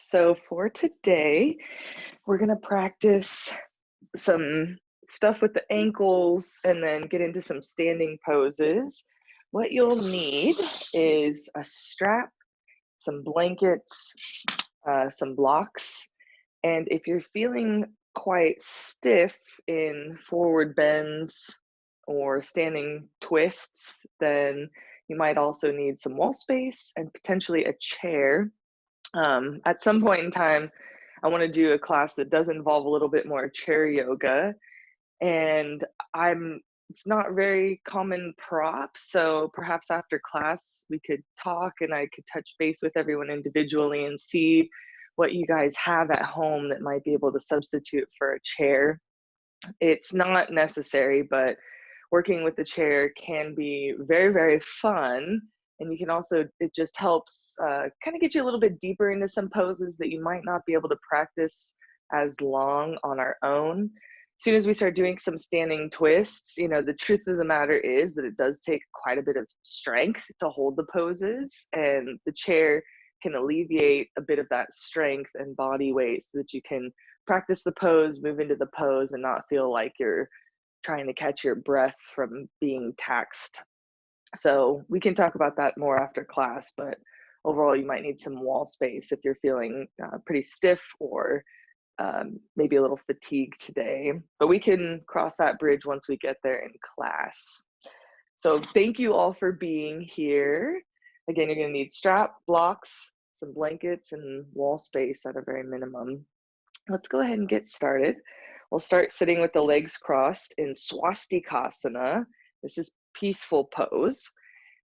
So for today, we're going to practice some stuff with the ankles and then get into some standing poses. What you'll need is a strap, some blankets, some blocks, and if you're feeling quite stiff in forward bends or standing twists, then you might also need some wall space and potentially a chair. At some point in time, I want to do a class that does involve a little bit more chair yoga, and I'm it's not very common prop, so perhaps after class we could talk and I could touch base with everyone individually and see what you guys have at home that might be able to substitute for a chair. It's not necessary, but working with the chair can be very, very fun. And you can also, it just helps kind of get you a little bit deeper into some poses that you might not be able to practice as long on our own. As soon as we start doing some standing twists, the truth of the matter is that it does take quite a bit of strength to hold the poses, and the chair can alleviate a bit of that strength and body weight so that you can practice the pose, move into the pose, and not feel like you're trying to catch your breath from being taxed. So we can talk about that more after class, but overall, you might need some wall space if you're feeling pretty stiff or maybe a little fatigued today. But we can cross that bridge once we get there in class. So thank you all for being here. Again, you're going to need strap, blocks, some blankets, and wall space at a very minimum. Let's go ahead and get started. We'll start sitting with the legs crossed in swastikasana. This is peaceful pose.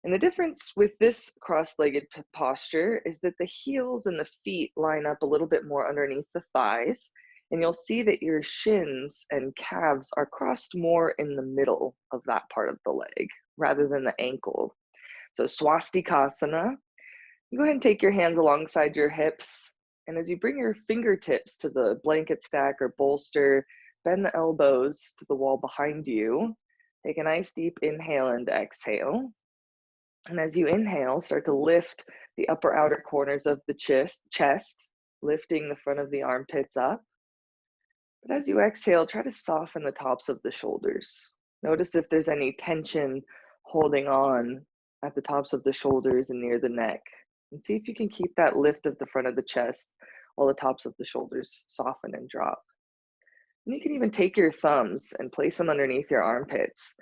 And the difference with this cross-legged posture is that the heels and the feet line up a little bit more underneath the thighs. And you'll see that your shins and calves are crossed more in the middle of that part of the leg rather than the ankle. So swastikasana. Go ahead and take your hands alongside your hips. And as you bring your fingertips to the blanket stack or bolster, bend the elbows to the wall behind you. Take a nice deep inhale and exhale. And as you inhale, start to lift the upper outer corners of the chest, lifting the front of the armpits up. But as you exhale, try to soften the tops of the shoulders. Notice if there's any tension holding on at the tops of the shoulders and near the neck. And see if you can keep that lift of the front of the chest while the tops of the shoulders soften and drop. And you can even take your thumbs and place them underneath your armpits.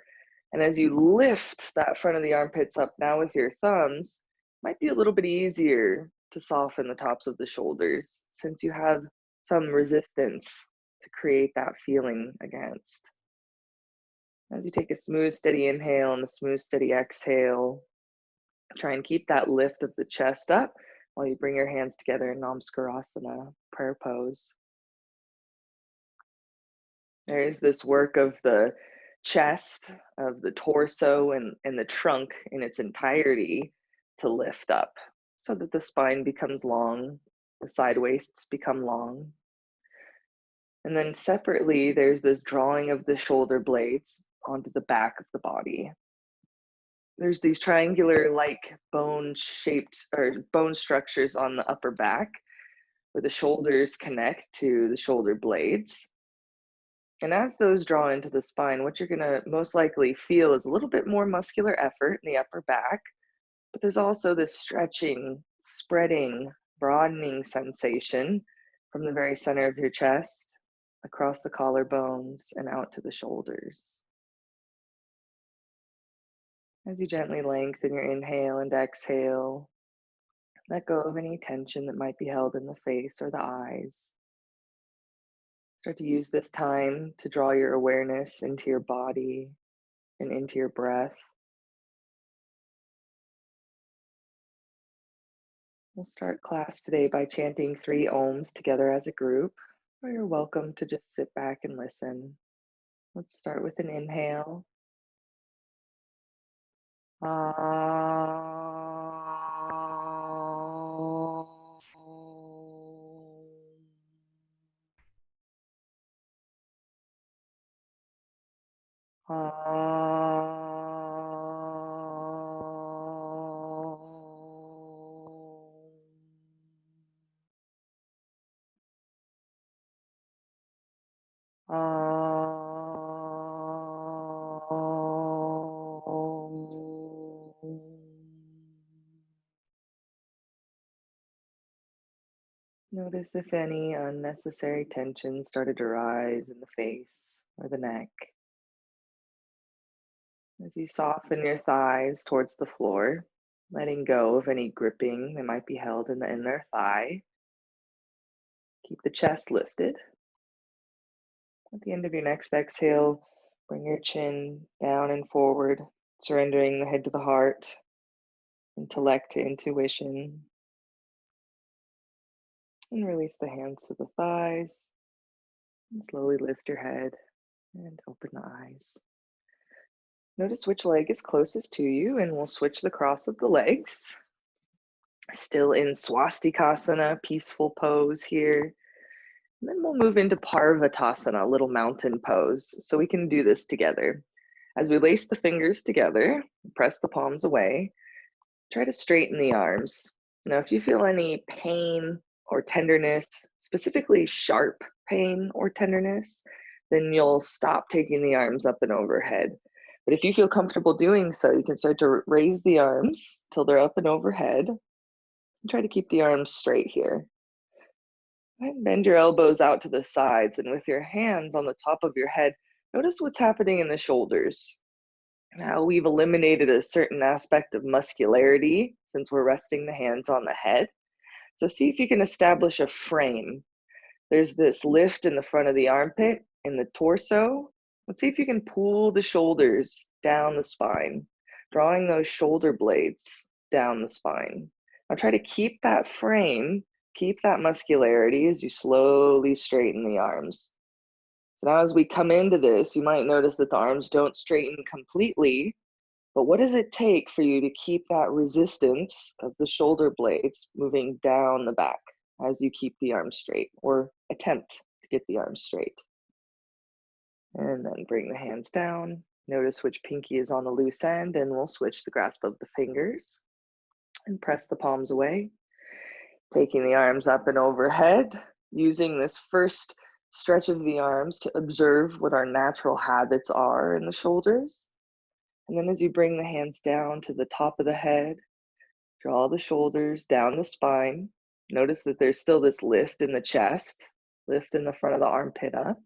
And as you lift that front of the armpits up now with your thumbs, it might be a little bit easier to soften the tops of the shoulders since you have some resistance to create that feeling against. As you take a smooth, steady inhale and a smooth, steady exhale, try and keep that lift of the chest up while you bring your hands together in Namaskar, prayer pose. There is this work of the chest, of the torso, and the trunk in its entirety to lift up so that the spine becomes long, the side waists become long. And then separately, there's this drawing of the shoulder blades onto the back of the body. There's these triangular-like bone-shaped or bone structures on the upper back where the shoulders connect to the shoulder blades. And as those draw into the spine, what you're going to most likely feel is a little bit more muscular effort in the upper back, but there's also this stretching, spreading, broadening sensation from the very center of your chest, across the collarbones, and out to the shoulders. As you gently lengthen your inhale and exhale, let go of any tension that might be held in the face or the eyes. Start to use this time to draw your awareness into your body and into your breath. We'll start class today by chanting 3 ohms together as a group, or you're welcome to just sit back and listen. Let's start with an inhale. Notice if any unnecessary tension started to rise in the face or the neck. As you soften your thighs towards the floor, letting go of any gripping that might be held in the inner thigh. Keep the chest lifted. At the end of your next exhale, bring your chin down and forward, surrendering the head to the heart, intellect to intuition. And release the hands to the thighs. And slowly lift your head and open the eyes. Notice which leg is closest to you, and we'll switch the cross of the legs. Still in swastikasana, peaceful pose here. And then we'll move into parvatasana, little mountain pose. So we can do this together. As we lace the fingers together, press the palms away, try to straighten the arms. Now, if you feel any pain or tenderness, specifically sharp pain or tenderness, then you'll stop taking the arms up and overhead. But if you feel comfortable doing so, you can start to raise the arms till they're up and overhead. And try to keep the arms straight here. And bend your elbows out to the sides, and with your hands on the top of your head, notice what's happening in the shoulders. Now we've eliminated a certain aspect of muscularity since we're resting the hands on the head. So see if you can establish a frame. There's this lift in the front of the armpit, in the torso. Let's see if you can pull the shoulders down the spine, drawing those shoulder blades down the spine. Now try to keep that frame, keep that muscularity as you slowly straighten the arms. So now as we come into this, you might notice that the arms don't straighten completely, but what does it take for you to keep that resistance of the shoulder blades moving down the back as you keep the arms straight, or attempt to get the arms straight? And then bring the hands down. Notice which pinky is on the loose end, and we'll switch the grasp of the fingers and press the palms away. Taking the arms up and overhead, using this first stretch of the arms to observe what our natural habits are in the shoulders. And then as you bring the hands down to the top of the head, draw the shoulders down the spine. Notice that there's still this lift in the chest, lift in the front of the armpit up.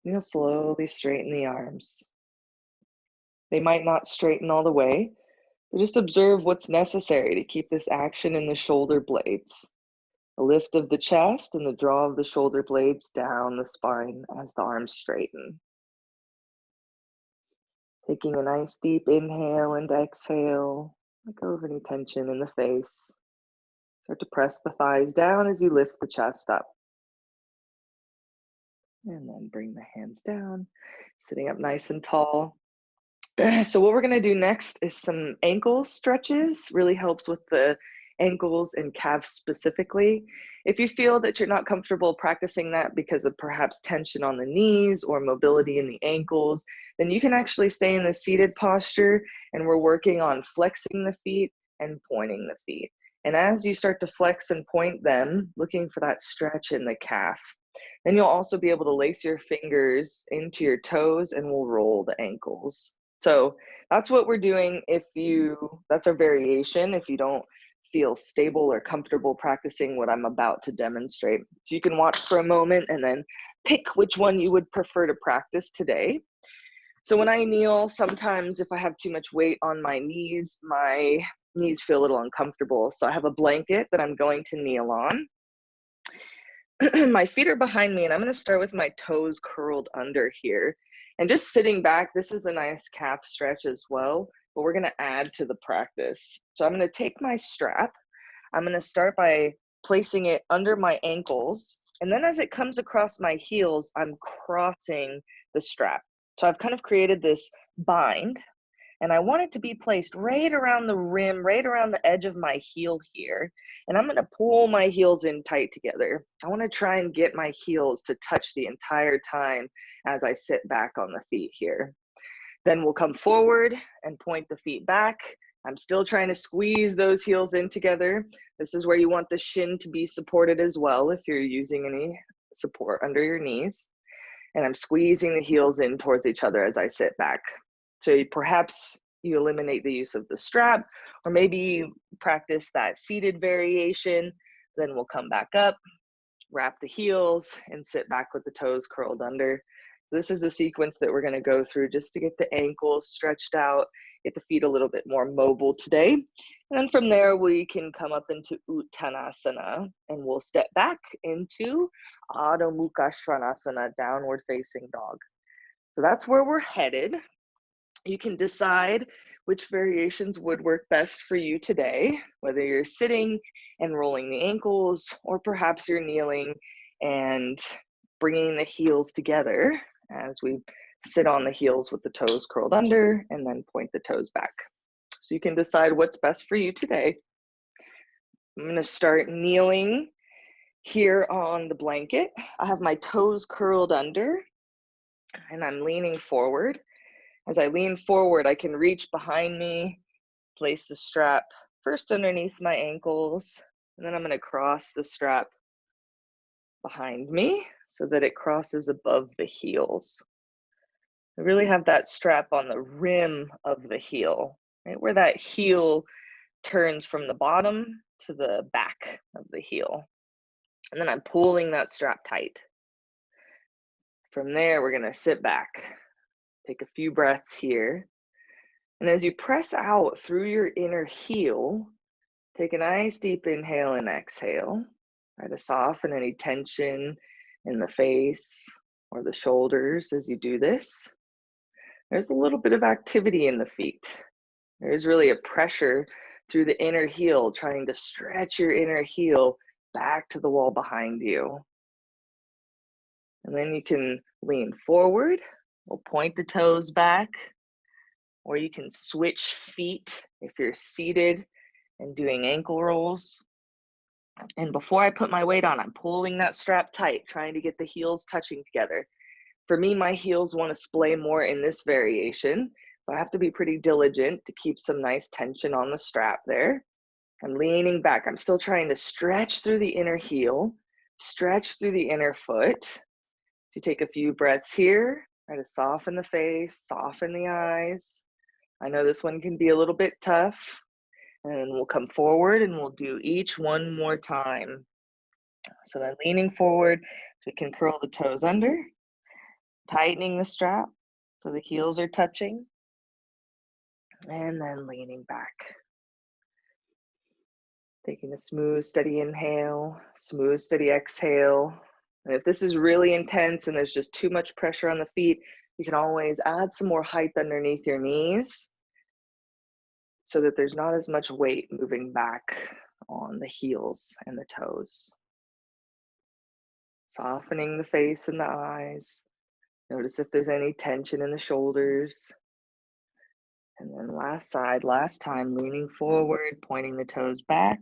And you'll slowly straighten the arms. They might not straighten all the way, but just observe what's necessary to keep this action in the shoulder blades. A lift of the chest and the draw of the shoulder blades down the spine as the arms straighten. Taking a nice deep inhale and exhale, let go of any tension in the face. Start to press the thighs down as you lift the chest up. And then bring the hands down, sitting up nice and tall. So what we're gonna do next is some ankle stretches. Really helps with the ankles and calves specifically. If you feel that you're not comfortable practicing that because of perhaps tension on the knees or mobility in the ankles, then you can actually stay in the seated posture, and we're working on flexing the feet and pointing the feet. And as you start to flex and point them, looking for that stretch in the calf. Then you'll also be able to lace your fingers into your toes, and we'll roll the ankles. So that's what we're doing. That's our variation if you don't feel stable or comfortable practicing what I'm about to demonstrate. So you can watch for a moment and then pick which one you would prefer to practice today. So when I kneel, sometimes if I have too much weight on my knees feel a little uncomfortable. So I have a blanket that I'm going to kneel on. My feet are behind me, and I'm going to start with my toes curled under here. And just sitting back, this is a nice calf stretch as well, but we're going to add to the practice. So I'm going to take my strap. I'm going to start by placing it under my ankles. And then as it comes across my heels, I'm crossing the strap. So I've kind of created this bind, and I want it to be placed right around the rim, right around the edge of my heel here. And I'm going to pull my heels in tight together. I want to try and get my heels to touch the entire time as I sit back on the feet here. Then we'll come forward and point the feet back. I'm still trying to squeeze those heels in together. This is where you want the shin to be supported as well if you're using any support under your knees. and I'm squeezing the heels in towards each other as I sit back. So perhaps you eliminate the use of the strap, or maybe you practice that seated variation. Then we'll come back up, wrap the heels, and sit back with the toes curled under. So this is a sequence that we're going to go through just to get the ankles stretched out, get the feet a little bit more mobile today. And then from there, we can come up into Uttanasana, and we'll step back into Adho Mukha Svanasana, downward facing dog. So that's where we're headed. You can decide which variations would work best for you today, whether you're sitting and rolling the ankles, or perhaps you're kneeling and bringing the heels together as we sit on the heels with the toes curled under and then point the toes back. So you can decide what's best for you today. I'm going to start kneeling here on the blanket. I have my toes curled under and I'm leaning forward. As I lean forward, I can reach behind me, place the strap first underneath my ankles, and then I'm going to cross the strap behind me so that it crosses above the heels. I really have that strap on the rim of the heel, right where that heel turns from the bottom to the back of the heel. And then I'm pulling that strap tight. From there, we're going to sit back. Take a few breaths here. And as you press out through your inner heel, take a nice deep inhale and exhale. Try to soften any tension in the face or the shoulders as you do this. There's a little bit of activity in the feet. There's really a pressure through the inner heel, trying to stretch your inner heel back to the wall behind you. And then you can lean forward. We'll point the toes back, or you can switch feet if you're seated and doing ankle rolls. And before I put my weight on, I'm pulling that strap tight, trying to get the heels touching together. For me, my heels want to splay more in this variation, so I have to be pretty diligent to keep some nice tension on the strap there. I'm leaning back. I'm still trying to stretch through the inner heel, stretch through the inner foot. So take a few breaths here. Try to soften the face, soften the eyes. I know this one can be a little bit tough. And then we'll come forward and we'll do each one more time. So then leaning forward, so we can curl the toes under, tightening the strap so the heels are touching, and then leaning back. Taking a smooth, steady inhale, smooth, steady exhale. And if this is really intense and there's just too much pressure on the feet, you can always add some more height underneath your knees so that there's not as much weight moving back on the heels and the toes. Softening the face and the eyes. Notice if there's any tension in the shoulders. And then last side, last time, leaning forward, pointing the toes back,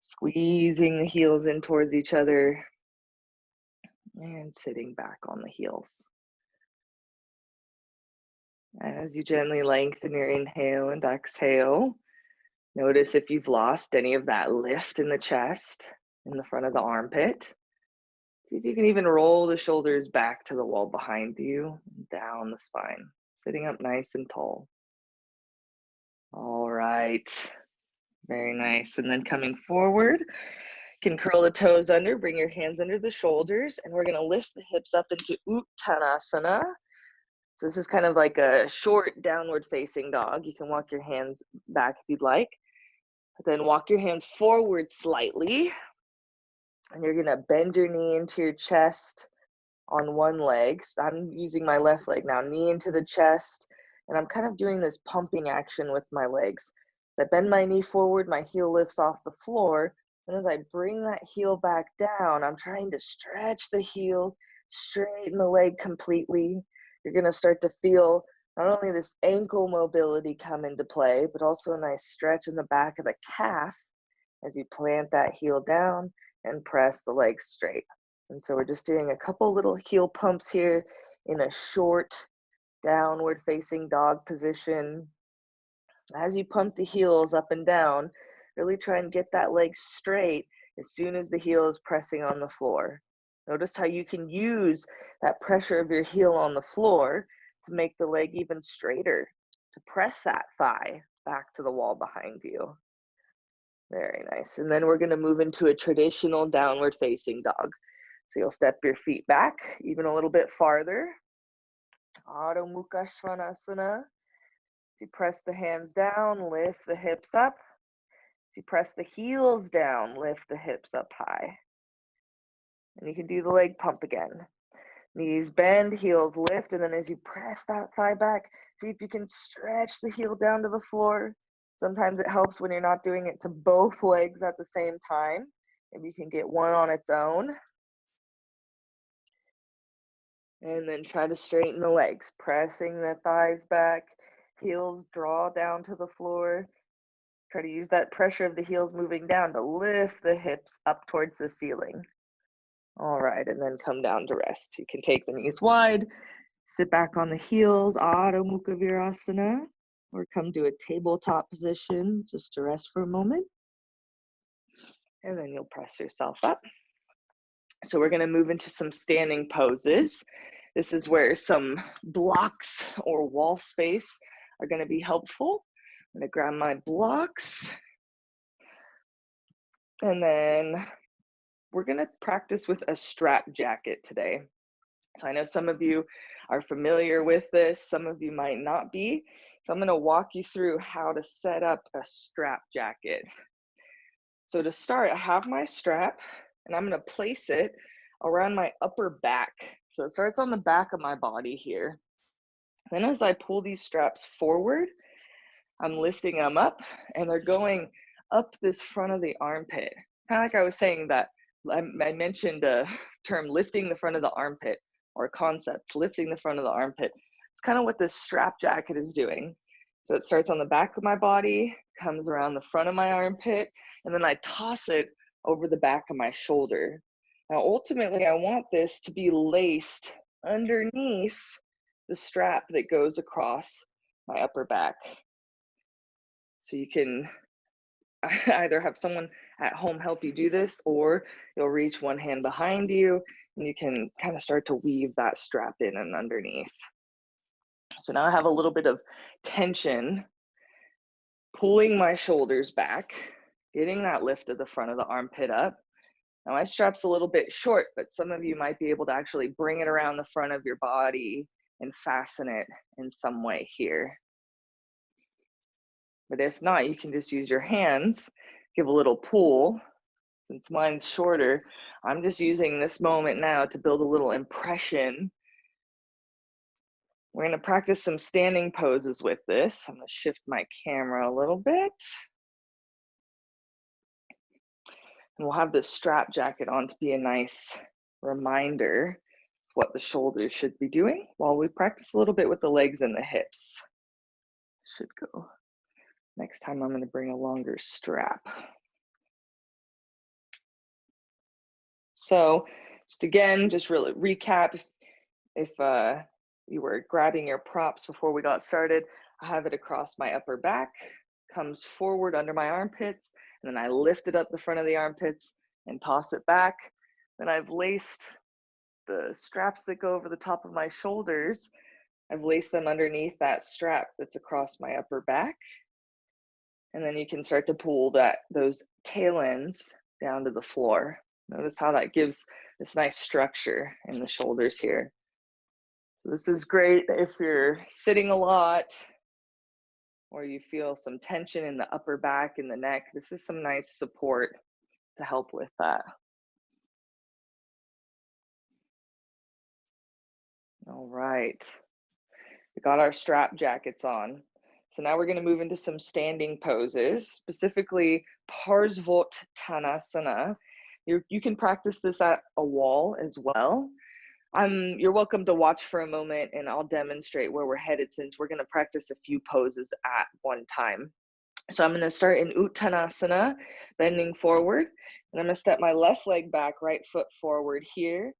squeezing the heels in towards each other, and sitting back on the heels. As you gently lengthen your inhale and exhale, notice if you've lost any of that lift in the chest, in the front of the armpit. See if you can even roll the shoulders back to the wall behind you, down the spine, sitting up nice and tall. All right, very nice. And then coming forward, you can curl the toes under, bring your hands under the shoulders, and we're gonna lift the hips up into Uttanasana. So this is kind of like a short downward facing dog. You can walk your hands back if you'd like, but then walk your hands forward slightly. And you're gonna bend your knee into your chest on one leg. So I'm using my left leg now, knee into the chest, and I'm kind of doing this pumping action with my legs. As I bend my knee forward, my heel lifts off the floor, and as I bring that heel back down, I'm trying to stretch the heel, straighten the leg completely. You're gonna start to feel not only this ankle mobility come into play, but also a nice stretch in the back of the calf as you plant that heel down and press the legs straight. And so we're just doing a couple little heel pumps here in a short downward facing dog position. As you pump the heels up and down, really try and get that leg straight as soon as the heel is pressing on the floor. Notice how you can use that pressure of your heel on the floor to make the leg even straighter, to press that thigh back to the wall behind you. Very nice. And then we're going to move into a traditional downward facing dog. So you'll step your feet back even a little bit farther. Adho Mukha Svanasana. You press the hands down, lift the hips up. You press the heels down, lift the hips up high. And you can do the leg pump again. Knees bend, heels lift, and then as you press that thigh back, see if you can stretch the heel down to the floor. Sometimes it helps when you're not doing it to both legs at the same time. If you can get one on its own. And then try to straighten the legs, pressing the thighs back, heels draw down to the floor. Try to use that pressure of the heels moving down to lift the hips up towards the ceiling. All right, and then come down to rest. You can take the knees wide, sit back on the heels, Adho Mukha Virasana, or come to a tabletop position just to rest for a moment. And then you'll press yourself up. So we're going to move into some standing poses. This is where some blocks or wall space are going to be helpful. I'm going to grab my blocks. And then we're going to practice with a strap jacket today. So I know some of you are familiar with this, some of you might not be. So I'm going to walk you through how to set up a strap jacket. So to start, I have my strap and I'm going to place it around my upper back. So it starts on the back of my body here. Then as I pull these straps forward, I'm lifting them up and they're going up this front of the armpit. Kind of like I was saying that I mentioned a term, lifting the front of the armpit, or concept, lifting the front of the armpit. It's kind of what this strap jacket is doing. So it starts on the back of my body, comes around the front of my armpit, and then I toss it over the back of my shoulder. Now, ultimately, I want this to be laced underneath the strap that goes across my upper back. So you can either have someone at home help you do this, or you'll reach one hand behind you and you can kind of start to weave that strap in and underneath. So now I have a little bit of tension, pulling my shoulders back, getting that lift of the front of the armpit up. Now my strap's a little bit short, but some of you might be able to actually bring it around the front of your body and fasten it in some way here. But if not, you can just use your hands, give a little pull. Since mine's shorter, I'm just using this moment now to build a little impression. We're going to practice some standing poses with this. I'm going to shift my camera a little bit. And we'll have this strap jacket on to be a nice reminder of what the shoulders should be doing while we practice a little bit with the legs and the hips. Should go. Next time I'm going to bring a longer strap. So just again, just really recap, if you were grabbing your props before we got started, I have it across my upper back, comes forward under my armpits, and then I lift it up the front of the armpits and toss it back. Then I've laced the straps that go over the top of my shoulders. I've laced them underneath that strap that's across my upper back. And then you can start to pull those tail ends down to the floor. Notice how that gives this nice structure in the shoulders here. So this is great if you're sitting a lot or you feel some tension in the upper back and the neck. This is some nice support to help with that. All right, we got our strap jackets on. So now we're going to move into some standing poses, specifically Parsvottanasana. You can practice this at a wall as well. You're welcome to watch for a moment and I'll demonstrate where we're headed, since we're going to practice a few poses at one time. So I'm going to start in Uttanasana, bending forward, and I'm going to step my left leg back, right foot forward here.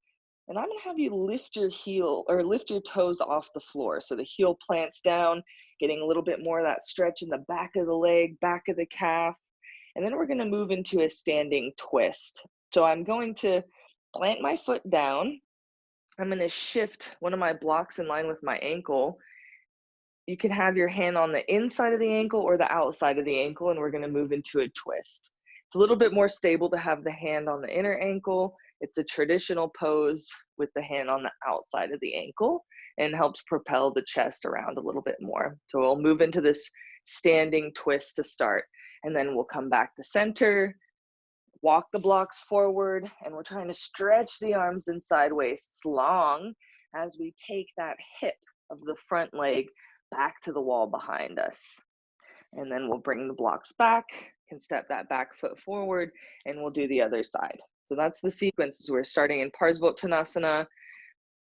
And I'm going to have you lift your heel or lift your toes off the floor. So the heel plants down, getting a little bit more of that stretch in the back of the leg, back of the calf. And then we're going to move into a standing twist. So I'm going to Plant my foot down. I'm going to shift one of my blocks in line with my ankle. You can have your hand on the inside of the ankle or the outside of the ankle, and we're going to move into a twist. It's a little bit more stable to have the hand on the inner ankle. It's a traditional pose with the hand on the outside of the ankle and helps propel the chest around a little bit more. So we'll move into this standing twist to start, and then we'll come back to center, walk the blocks forward, and we're trying to stretch the arms and side waists long as we take that hip of the front leg back to the wall behind us. And then we'll bring the blocks back, can step that back foot forward, and we'll do the other side. So that's the sequence. We're starting in Parsvottanasana,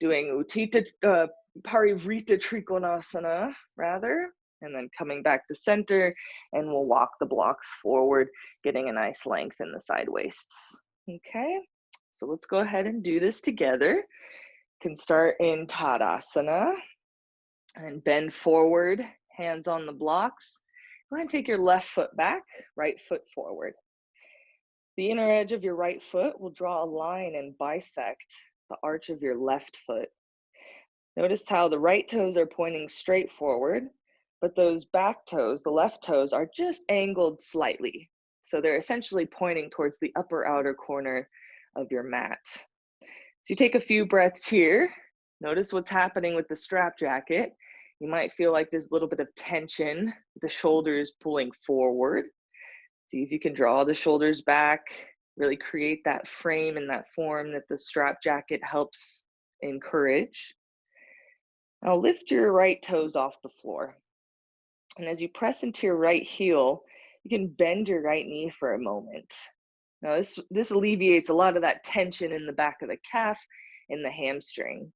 doing Parivrita Trikonasana rather, and then coming back to center, and we'll walk the blocks forward, getting a nice length in the side waists. Okay, so let's go ahead and do this together. Can start in Tadasana and bend forward, hands on the blocks. Go ahead and take your left foot back, right foot forward. The inner edge of your right foot will draw a line and bisect the arch of your left foot. Notice how the right toes are pointing straight forward, but those back toes, the left toes, are just angled slightly. So they're essentially pointing towards the upper outer corner of your mat. So you take a few breaths here. Notice what's happening with the strap jacket. You might feel like there's a little bit of tension, the shoulders pulling forward. See if you can draw the shoulders back, really create that frame and that form that the strap jacket helps encourage. Now lift your right toes off the floor. And as you press into your right heel, you can bend your right knee for a moment. Now this alleviates a lot of that tension in the back of the calf and the hamstring.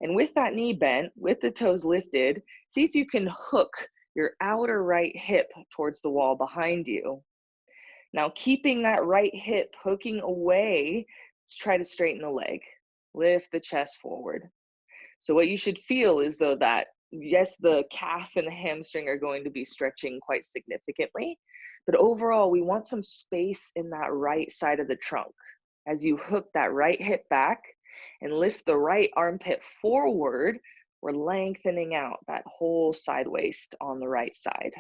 And with that knee bent, with the toes lifted, see if you can hook your outer right hip towards the wall behind you. Now keeping that right hip hooking away, try to straighten the leg. Lift the chest forward. So what you should feel is though that, yes, the calf and the hamstring are going to be stretching quite significantly, but overall we want some space in that right side of the trunk. As you hook that right hip back and lift the right armpit forward, we're lengthening out that whole side waist on the right side.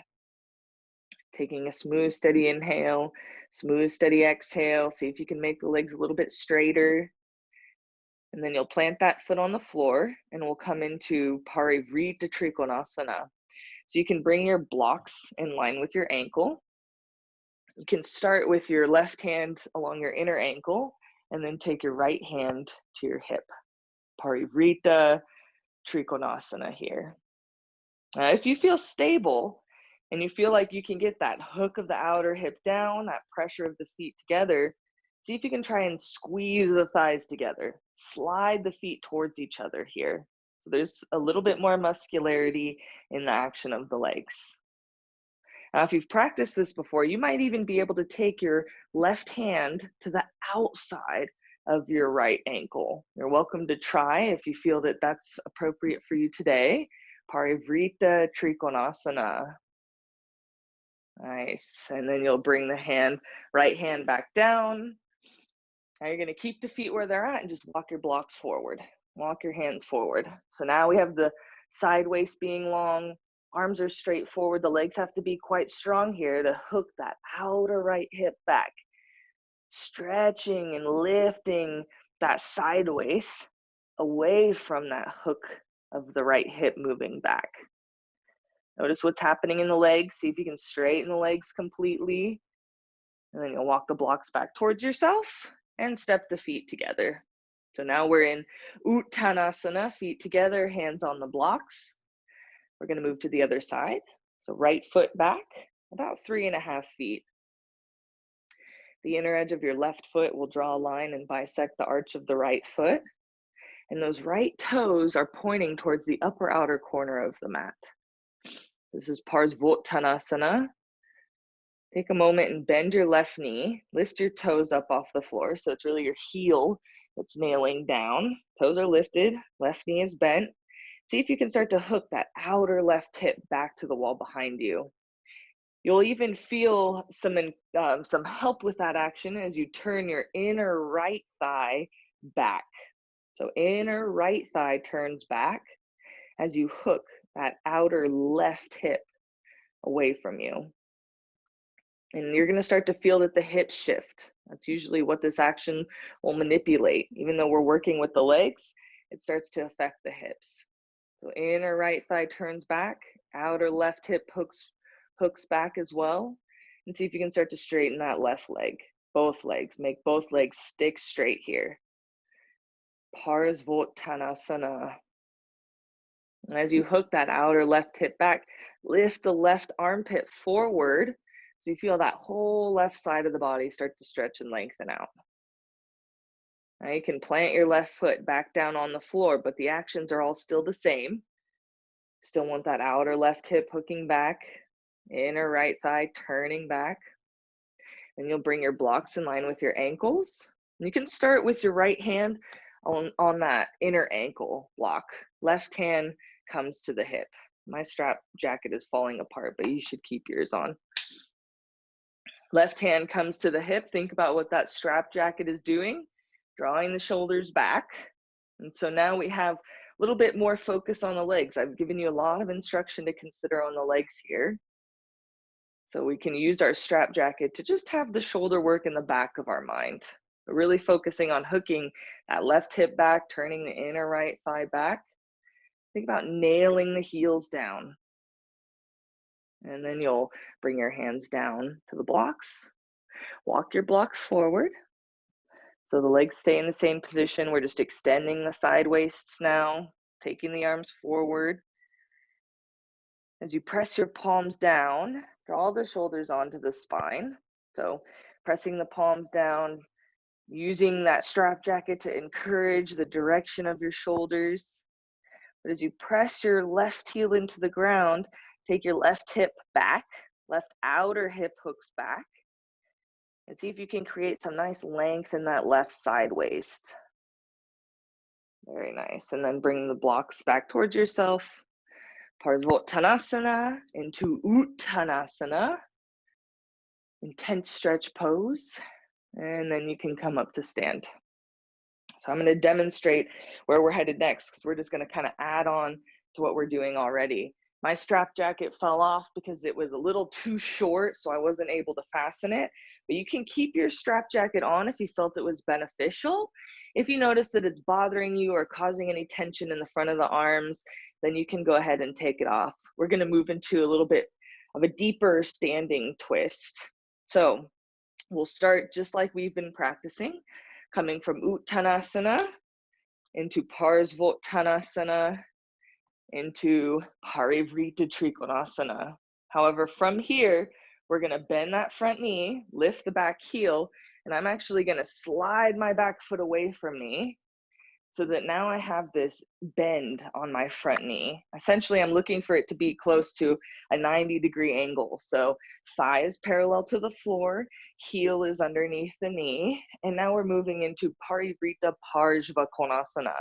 Taking a smooth, steady inhale, smooth, steady exhale. See if you can make the legs a little bit straighter. And then you'll plant that foot on the floor and we'll come into Parivrita Trikonasana. So you can bring your blocks in line with your ankle. You can start with your left hand along your inner ankle and then take your right hand to your hip. Parivrita Trikonasana here. Now, if you feel stable and you feel like you can get that hook of the outer hip down, that pressure of the feet together, see if you can try and squeeze the thighs together. Slide the feet towards each other here. So there's a little bit more muscularity in the action of the legs. Now, if you've practiced this before, you might even be able to take your left hand to the outside of your right ankle. You're welcome to try if you feel that that's appropriate for you today. Parivrita Trikonasana. Nice. And then you'll bring the right hand back down. Now you're going to keep the feet where they're at and just walk your blocks forward. Walk your hands forward. So now we have the side waist being long. Arms are straight forward. The legs have to be quite strong here to hook that outer right hip back. Stretching and lifting that side waist away from that hook of the right hip moving back. Notice what's happening in the legs. See if you can straighten the legs completely. And then you'll walk the blocks back towards yourself and step the feet together. So now we're in Uttanasana, feet together, hands on the blocks. We're going to move to the other side. So right foot back, about 3.5 feet. The inner edge of your left foot will draw a line and bisect the arch of the right foot. And those right toes are pointing towards the upper outer corner of the mat. This is Parsvottanasana. Take a moment and bend your left knee. Lift your toes up off the floor. So it's really your heel that's nailing down. Toes are lifted, left knee is bent. See if you can start to hook that outer left hip back to the wall behind you. You'll even feel some help with that action as you turn your inner right thigh back. So inner right thigh turns back as you hook that outer left hip away from you. And you're going to start to feel that the hips shift. That's usually what this action will manipulate. Even though we're working with the legs, it starts to affect the hips. So inner right thigh turns back, outer left hip hooks back as well. And see if you can start to straighten that left leg. Both legs, make both legs stick straight here. Parsvottanasana. And as you hook that outer left hip back, lift the left armpit forward. So you feel that whole left side of the body start to stretch and lengthen out. Now you can plant your left foot back down on the floor, but the actions are all still the same. Still want that outer left hip hooking back, inner right thigh turning back. And you'll bring your blocks in line with your ankles. You can start with your right hand on that inner ankle block. Left hand comes to the hip. My strap jacket is falling apart, but you should keep yours on. Left hand comes to the hip. Think about what that strap jacket is doing, drawing the shoulders back. And so now we have a little bit more focus on the legs. I've given you a lot of instruction to consider on the legs here. So we can use our strap jacket to just have the shoulder work in the back of our mind. We're really focusing on hooking that left hip back, turning the inner right thigh back. Think about nailing the heels down. And then you'll bring your hands down to the blocks. Walk your blocks forward. So the legs stay in the same position. We're just extending the side waists now, taking the arms forward. As you press your palms down, draw the shoulders onto the spine. So pressing the palms down, using that strap jacket to encourage the direction of your shoulders. But as you press your left heel into the ground, take your left hip back, left outer hip hooks back, and see if you can create some nice length in that left side waist. Very nice. And then bring the blocks back towards yourself. Parsvottanasana into Uttanasana. Intense stretch pose. And then you can come up to stand. So I'm going to demonstrate where we're headed next because we're just going to kind of add on to what we're doing already. My strap jacket fell off because it was a little too short, so I wasn't able to fasten it. But you can keep your strap jacket on if you felt it was beneficial. If you notice that it's bothering you or causing any tension in the front of the arms, then you can go ahead and take it off. We're going to move into a little bit of a deeper standing twist. So we'll start just like we've been practicing, coming from Uttanasana into Parsvottanasana into Parivrita Trikonasana. However, from here, we're going to bend that front knee, lift the back heel, and I'm actually going to slide my back foot away from me so that now I have this bend on my front knee. Essentially, I'm looking for it to be close to a 90-degree angle. So thigh is parallel to the floor, heel is underneath the knee, and now we're moving into Parivrita Parshvakonasana.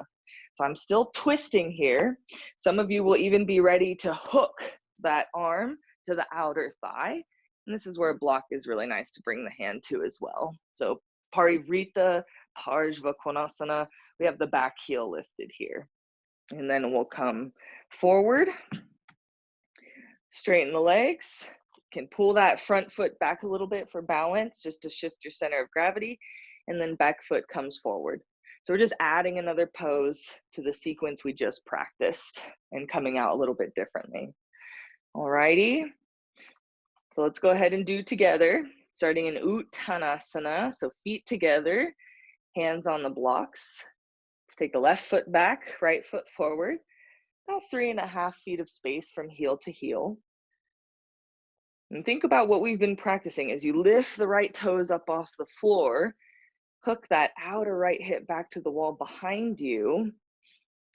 So I'm still twisting here. Some of you will even be ready to hook that arm to the outer thigh. And this is where a block is really nice to bring the hand to as well. So Parivrita Parshvakonasana, we have the back heel lifted here. And then we'll come forward, straighten the legs. You can pull that front foot back a little bit for balance, just to shift your center of gravity. And then back foot comes forward. So we're just adding another pose to the sequence we just practiced and coming out a little bit differently. All righty. So let's go ahead and do together, starting in Uttanasana. So feet together, hands on the blocks. Let's take the left foot back, right foot forward, about 3.5 feet of space from heel to heel. And think about what we've been practicing as you lift the right toes up off the floor, hook that outer right hip back to the wall behind you.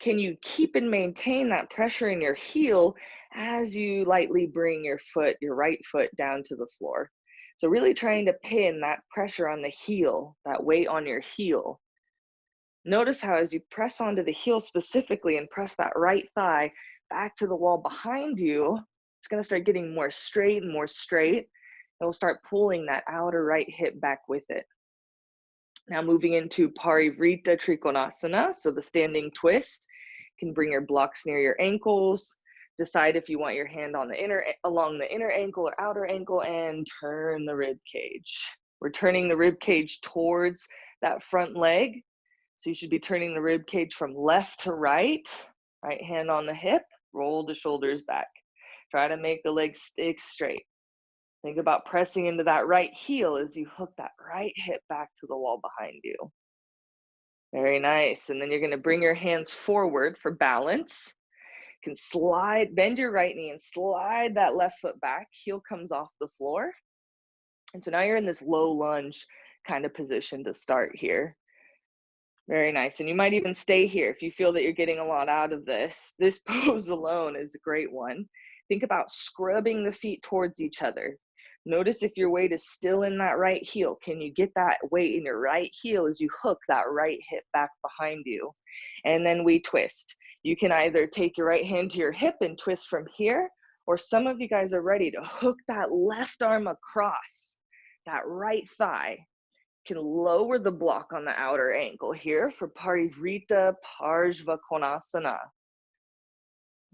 Can you keep and maintain that pressure in your heel as you lightly bring your right foot down to the floor? So really trying to pin that pressure on the heel, that weight on your heel. Notice how as you press onto the heel specifically and press that right thigh back to the wall behind you, it's going to start getting more straight and more straight. It will start pulling that outer right hip back with it. Now moving into Parivrita Trikonasana, so the standing twist. You can bring your blocks near your ankles. Decide if you want your hand on along the inner ankle or outer ankle, and turn the rib cage. We're turning the rib cage towards that front leg. So you should be turning the rib cage from left to right. Right hand on the hip, roll the shoulders back. Try to make the legs stick straight. Think about pressing into that right heel as you hook that right hip back to the wall behind you. Very nice. And then you're going to bring your hands forward for balance. You can bend your right knee and slide that left foot back. Heel comes off the floor. And so now you're in this low lunge kind of position to start here. Very nice. And you might even stay here if you feel that you're getting a lot out of this. This pose alone is a great one. Think about scrubbing the feet towards each other. Notice if your weight is still in that right heel. Can you get that weight in your right heel as you hook that right hip back behind you? And then we twist. You can either take your right hand to your hip and twist from here, or some of you guys are ready to hook that left arm across that right thigh. You can lower the block on the outer ankle here for Parivrita Parshvakonasana.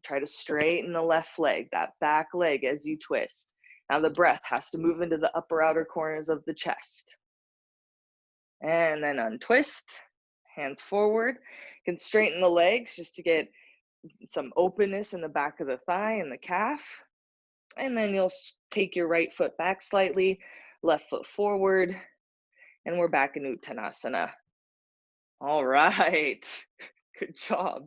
Try to straighten the left leg, that back leg as you twist. Now the breath has to move into the upper outer corners of the chest. And then untwist, hands forward. You can straighten the legs just to get some openness in the back of the thigh and the calf. And then you'll take your right foot back slightly, left foot forward, and we're back in Uttanasana. All right, good job.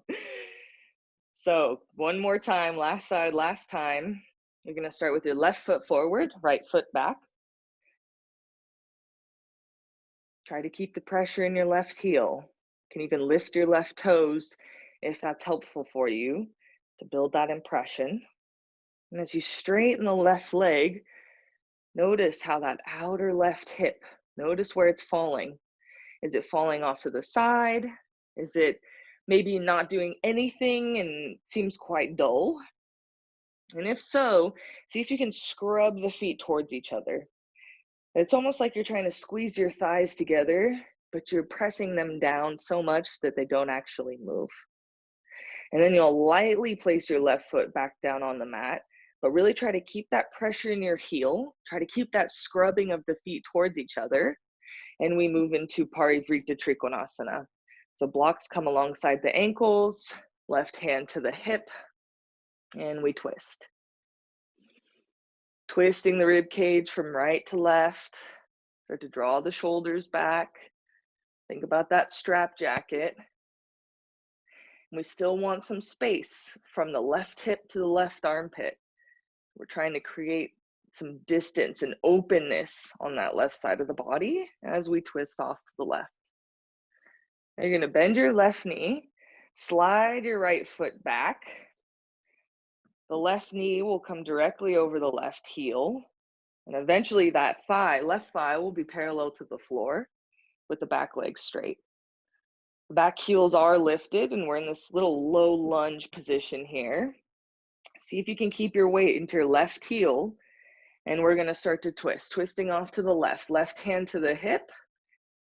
So one more time, last side, last time. You're gonna start with your left foot forward, right foot back. Try to keep the pressure in your left heel. You can even lift your left toes if that's helpful for you to build that impression. And as you straighten the left leg, notice how that outer left hip, notice where it's falling. Is it falling off to the side? Is it maybe not doing anything and seems quite dull? And if so, see if you can scrub the feet towards each other. It's almost like you're trying to squeeze your thighs together, but you're pressing them down so much that they don't actually move. And then you'll lightly place your left foot back down on the mat, but really try to keep that pressure in your heel. Try to keep that scrubbing of the feet towards each other. And we move into Parivrita Trikonasana. So blocks come alongside the ankles, left hand to the hip, and we twist. Twisting the rib cage from right to left. Start to draw the shoulders back. Think about that strap jacket. And we still want some space from the left hip to the left armpit. We're trying to create some distance and openness on that left side of the body as we twist off to the left. Now you're going to bend your left knee, slide your right foot back. The left knee will come directly over the left heel. And eventually that left thigh will be parallel to the floor with the back leg straight. The back heels are lifted and we're in this little low lunge position here. See if you can keep your weight into your left heel. And we're going to start to twist, twisting off to the left hand to the hip.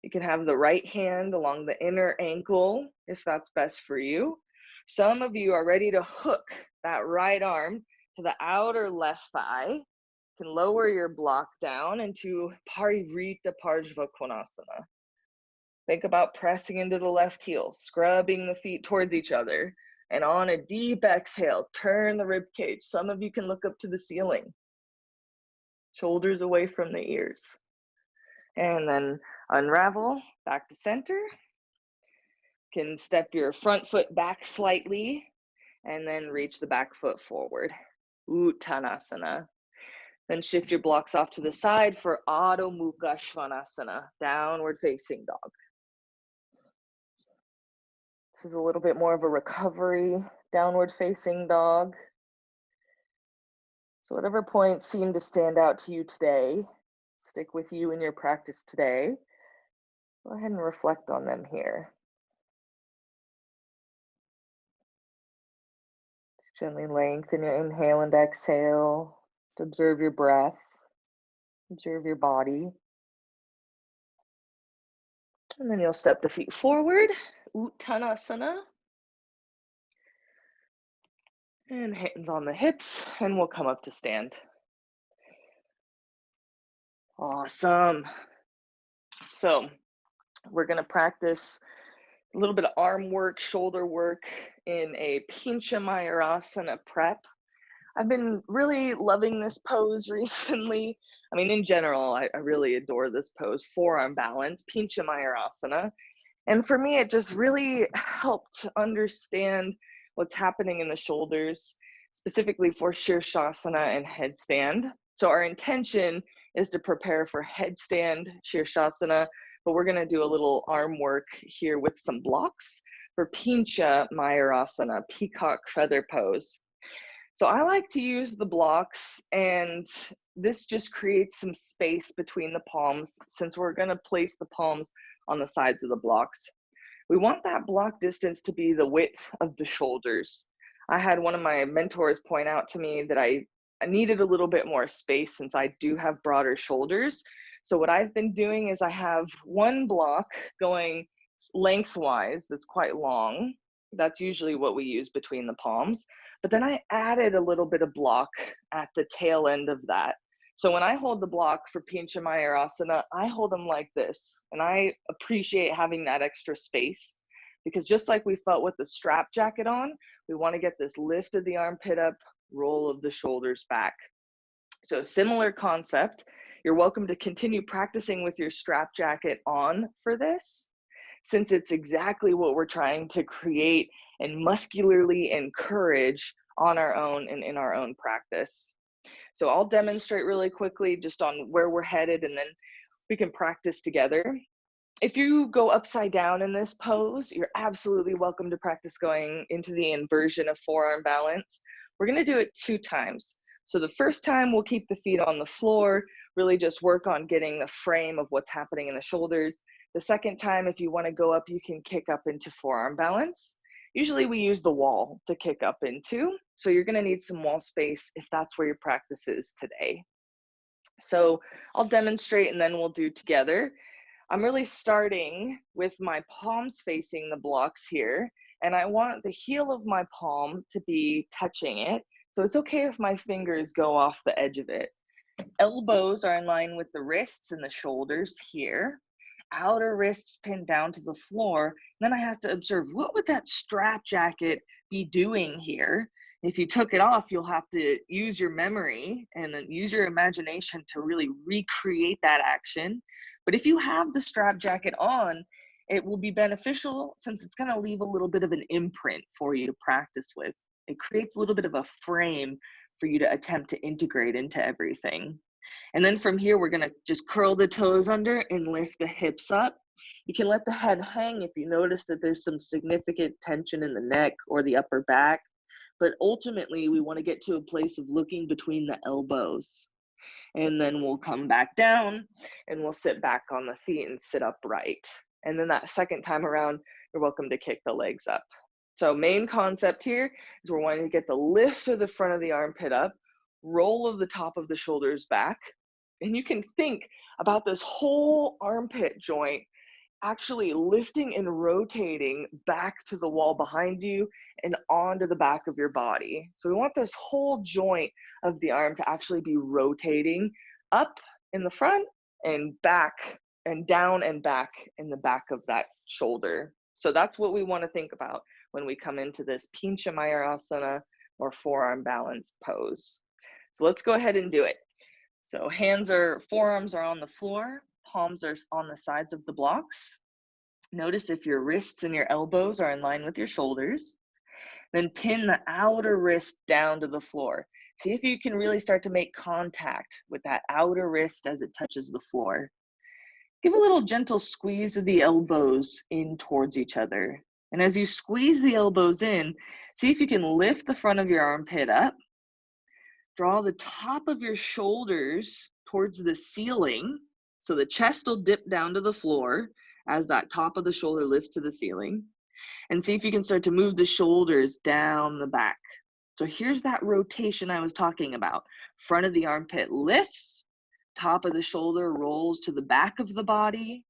You can have the right hand along the inner ankle if that's best for you. Some of you are ready to hook that right arm to the outer left thigh. You can lower your block down into Parivrita Parshvakonasana. Think about pressing into the left heel, scrubbing the feet towards each other. And on a deep exhale, turn the rib cage. Some of you can look up to the ceiling. Shoulders away from the ears. And then unravel, back to center. Can step your front foot back slightly and then reach the back foot forward. Uttanasana. Then shift your blocks off to the side for Adho Mukha Svanasana, downward facing dog. This is a little bit more of a recovery, downward facing dog. So whatever points seem to stand out to you today, stick with you in your practice today. Go ahead and reflect on them here. Gently lengthen your inhale and exhale. Observe your breath. Observe your body. And then you'll step the feet forward, Uttanasana, and hands on the hips, and we'll come up to stand. Awesome. So we're gonna practice a little bit of arm work, shoulder work in a Pincha Mayurasana prep. I've been really loving this pose recently. I mean, in general, I really adore this pose, forearm balance, Pincha Mayurasana. And for me, it just really helped understand what's happening in the shoulders, specifically for Shirshasana and headstand. So our intention is to prepare for headstand Shirshasana, but we're gonna do a little arm work here with some blocks for Pincha Mayurasana, peacock feather pose. So I like to use the blocks, and this just creates some space between the palms since we're gonna place the palms on the sides of the blocks. We want that block distance to be the width of the shoulders. I had one of my mentors point out to me that I needed a little bit more space since I do have broader shoulders. So what I've been doing is I have one block going lengthwise that's quite long. That's usually what we use between the palms. But then I added a little bit of block at the tail end of that. So when I hold the block for Pincha Mayurasana, I hold them like this. And I appreciate having that extra space because just like we felt with the strap jacket on, we want to get this lift of the armpit up, roll of the shoulders back. So similar concept. You're welcome to continue practicing with your strap jacket on for this, since it's exactly what we're trying to create and muscularly encourage on our own and in our own practice. So I'll demonstrate really quickly just on where we're headed, and then we can practice together. If you go upside down in this pose, you're absolutely welcome to practice going into the inversion of forearm balance. We're gonna do it 2 times. So the first time we'll keep the feet on the floor, really just work on getting the frame of what's happening in the shoulders. The second time, if you wanna go up, you can kick up into forearm balance. Usually we use the wall to kick up into, so you're gonna need some wall space if that's where your practice is today. So I'll demonstrate and then we'll do together. I'm really starting with my palms facing the blocks here, and I want the heel of my palm to be touching it. So it's okay if my fingers go off the edge of it. Elbows are in line with the wrists and the shoulders here. Outer wrists pinned down to the floor. Then I have to observe, what would that strap jacket be doing here? If you took it off, you'll have to use your memory and then use your imagination to really recreate that action. But if you have the strap jacket on, it will be beneficial since it's going to leave a little bit of an imprint for you to practice with. It creates a little bit of a frame for you to attempt to integrate into everything. And then from here, we're gonna just curl the toes under and lift the hips up. You can let the head hang if you notice that there's some significant tension in the neck or the upper back. But ultimately, we wanna get to a place of looking between the elbows. And then we'll come back down and we'll sit back on the feet and sit upright. And then that second time around, you're welcome to kick the legs up. So main concept here is we're wanting to get the lift of the front of the armpit up, roll of the top of the shoulders back. And you can think about this whole armpit joint actually lifting and rotating back to the wall behind you and onto the back of your body. So we want this whole joint of the arm to actually be rotating up in the front and back and down and back in the back of that shoulder. So that's what we want to think about when we come into this Pincha Mayurasana or forearm balance pose. So let's go ahead and do it. So forearms are on the floor, palms are on the sides of the blocks. Notice if your wrists and your elbows are in line with your shoulders. Then pin the outer wrist down to the floor. See if you can really start to make contact with that outer wrist as it touches the floor. Give a little gentle squeeze of the elbows in towards each other. And as you squeeze the elbows in, see if you can lift the front of your armpit up. Draw the top of your shoulders towards the ceiling. So the chest will dip down to the floor as that top of the shoulder lifts to the ceiling. And see if you can start to move the shoulders down the back. So here's that rotation I was talking about. Front of the armpit lifts, top of the shoulder rolls to the back of the body,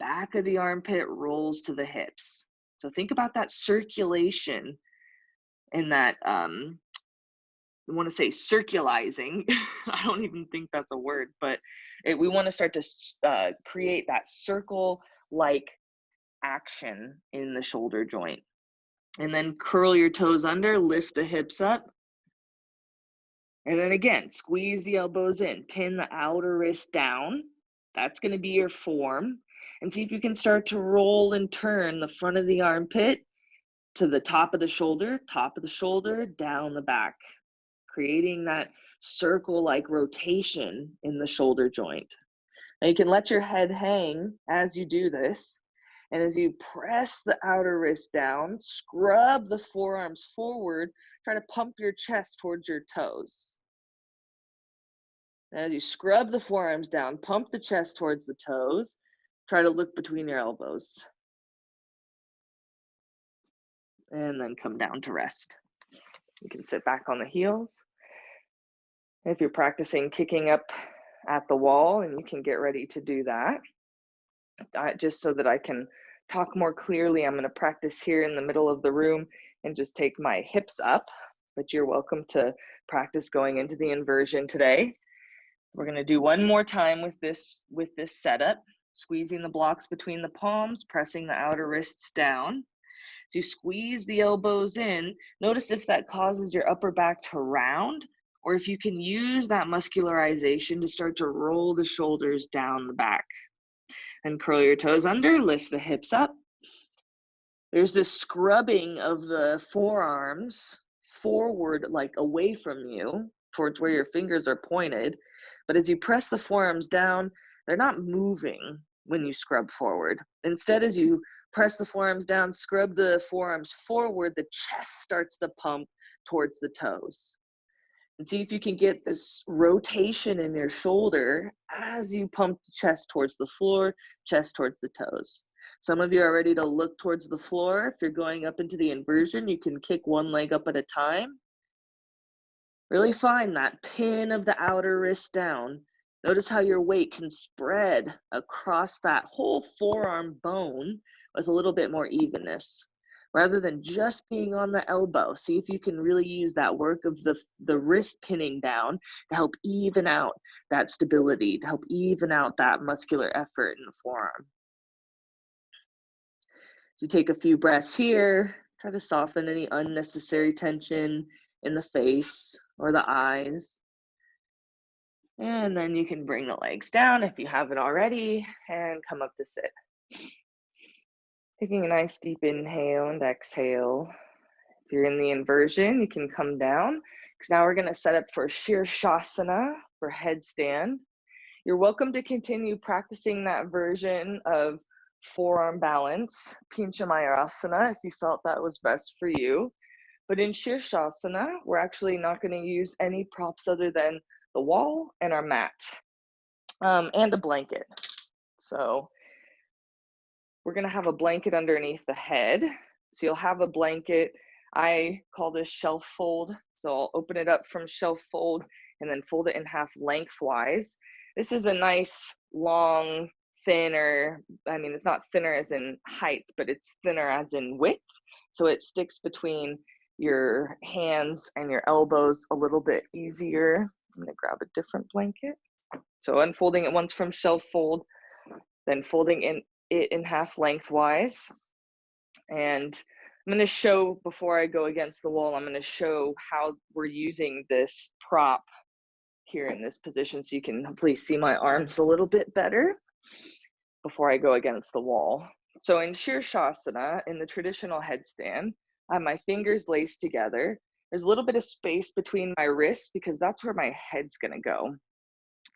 back of the armpit rolls to the hips. So think about that circulation and that, I want to say circulizing. I don't even think that's a word, but we want to start to create that circle-like action in the shoulder joint. And then curl your toes under, lift the hips up. And then again, squeeze the elbows in, pin the outer wrist down. That's going to be your form. And see if you can start to roll and turn the front of the armpit to the top of the shoulder, down the back, creating that circle-like rotation in the shoulder joint. Now you can let your head hang as you do this. And as you press the outer wrist down, scrub the forearms forward, try to pump your chest towards your toes. As you scrub the forearms down, pump the chest towards the toes, try to look between your elbows. And then come down to rest. You can sit back on the heels. If you're practicing kicking up at the wall, and you can get ready to do that. Just so that I can talk more clearly, I'm going to practice here in the middle of the room and just take my hips up, but you're welcome to practice going into the inversion today. We're going to do one more time with this setup, squeezing the blocks between the palms, pressing the outer wrists down. So you squeeze the elbows in. Notice if that causes your upper back to round, or if you can use that muscularization to start to roll the shoulders down the back. And curl your toes under, lift the hips up. There's this scrubbing of the forearms forward, like away from you, towards where your fingers are pointed. But as you press the forearms down, they're not moving when you scrub forward. Instead, as you press the forearms down, scrub the forearms forward, the chest starts to pump towards the toes. And see if you can get this rotation in your shoulder as you pump the chest towards the floor, chest towards the toes. Some of you are ready to look towards the floor. If you're going up into the inversion, you can kick one leg up at a time. Really find that pin of the outer wrist down. Notice how your weight can spread across that whole forearm bone with a little bit more evenness, rather than just being on the elbow. See if you can really use that work of the wrist pinning down to help even out that stability, to help even out that muscular effort in the forearm. So take a few breaths here, try to soften any unnecessary tension in the face or the eyes. And then you can bring the legs down if you haven't already and come up to sit. Taking a nice deep inhale and exhale. If you're in the inversion, you can come down, because now we're going to set up for Shirshasana, for headstand. You're welcome to continue practicing that version of forearm balance, Pincha Mayurasana, if you felt that was best for you. But in Shirshasana, we're actually not going to use any props other than the wall and our mat, and a blanket. So we're going to have a blanket underneath the head. So you'll have a blanket. I call this shelf fold. So I'll open it up from shelf fold and then fold it in half lengthwise. This is a nice, long, thinner, I mean, it's not thinner as in height, but it's thinner as in width. So it sticks between your hands and your elbows a little bit easier. I'm gonna grab a different blanket. So unfolding it once from shelf fold, then folding it in half lengthwise. And I'm going to show, before I go against the wall, I'm going to show how we're using this prop here in this position, so you can hopefully see my arms a little bit better before I go against the wall. So in Shirshasana, in the traditional headstand, I have my fingers laced together. There's a little bit of space between my wrists because that's where my head's going to go.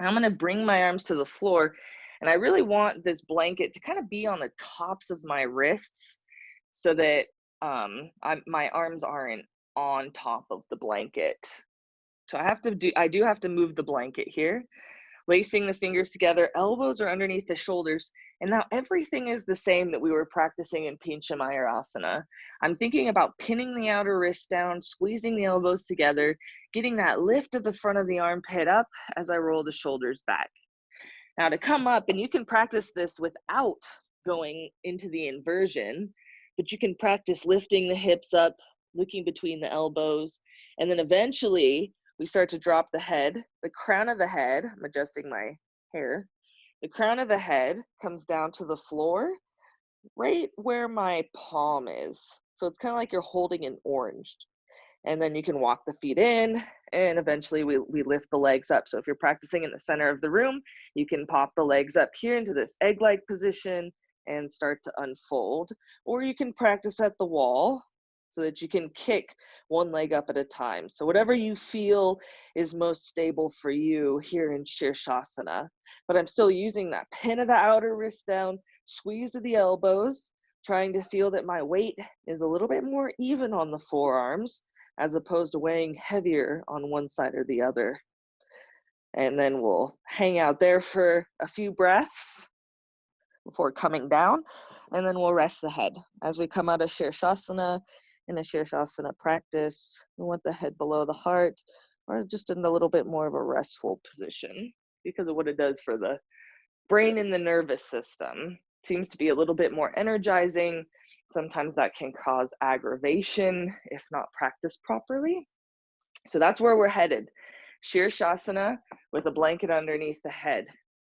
I'm going to bring my arms to the floor, and I really want this blanket to kind of be on the tops of my wrists so that my arms aren't on top of the blanket. So I do have to move the blanket here, lacing the fingers together, elbows are underneath the shoulders, and now everything is the same that we were practicing in Pincha Mayurasana. I'm thinking about pinning the outer wrist down, squeezing the elbows together, getting that lift of the front of the armpit up as I roll the shoulders back. Now to come up, and you can practice this without going into the inversion, but you can practice lifting the hips up, looking between the elbows, and then eventually we start to drop the head. The crown of the head, I'm adjusting my hair, the crown of the head comes down to the floor right where my palm is. So it's kind of like you're holding an orange. And then you can walk the feet in, and eventually we lift the legs up. So if you're practicing in the center of the room, you can pop the legs up here into this egg-like position and start to unfold. Or you can practice at the wall so that you can kick one leg up at a time. So whatever you feel is most stable for you here in Shirshasana. But I'm still using that pin of the outer wrist down, squeeze to the elbows, trying to feel that my weight is a little bit more even on the forearms, as opposed to weighing heavier on one side or the other. And then we'll hang out there for a few breaths before coming down, and then we'll rest the head. As we come out of Shirshasana, in a Shirshasana practice, we want the head below the heart, or just in a little bit more of a restful position because of what it does for the brain and the nervous system. It seems to be a little bit more energizing. Sometimes that can cause aggravation if not practiced properly. So that's where we're headed. Shirshasana with a blanket underneath the head.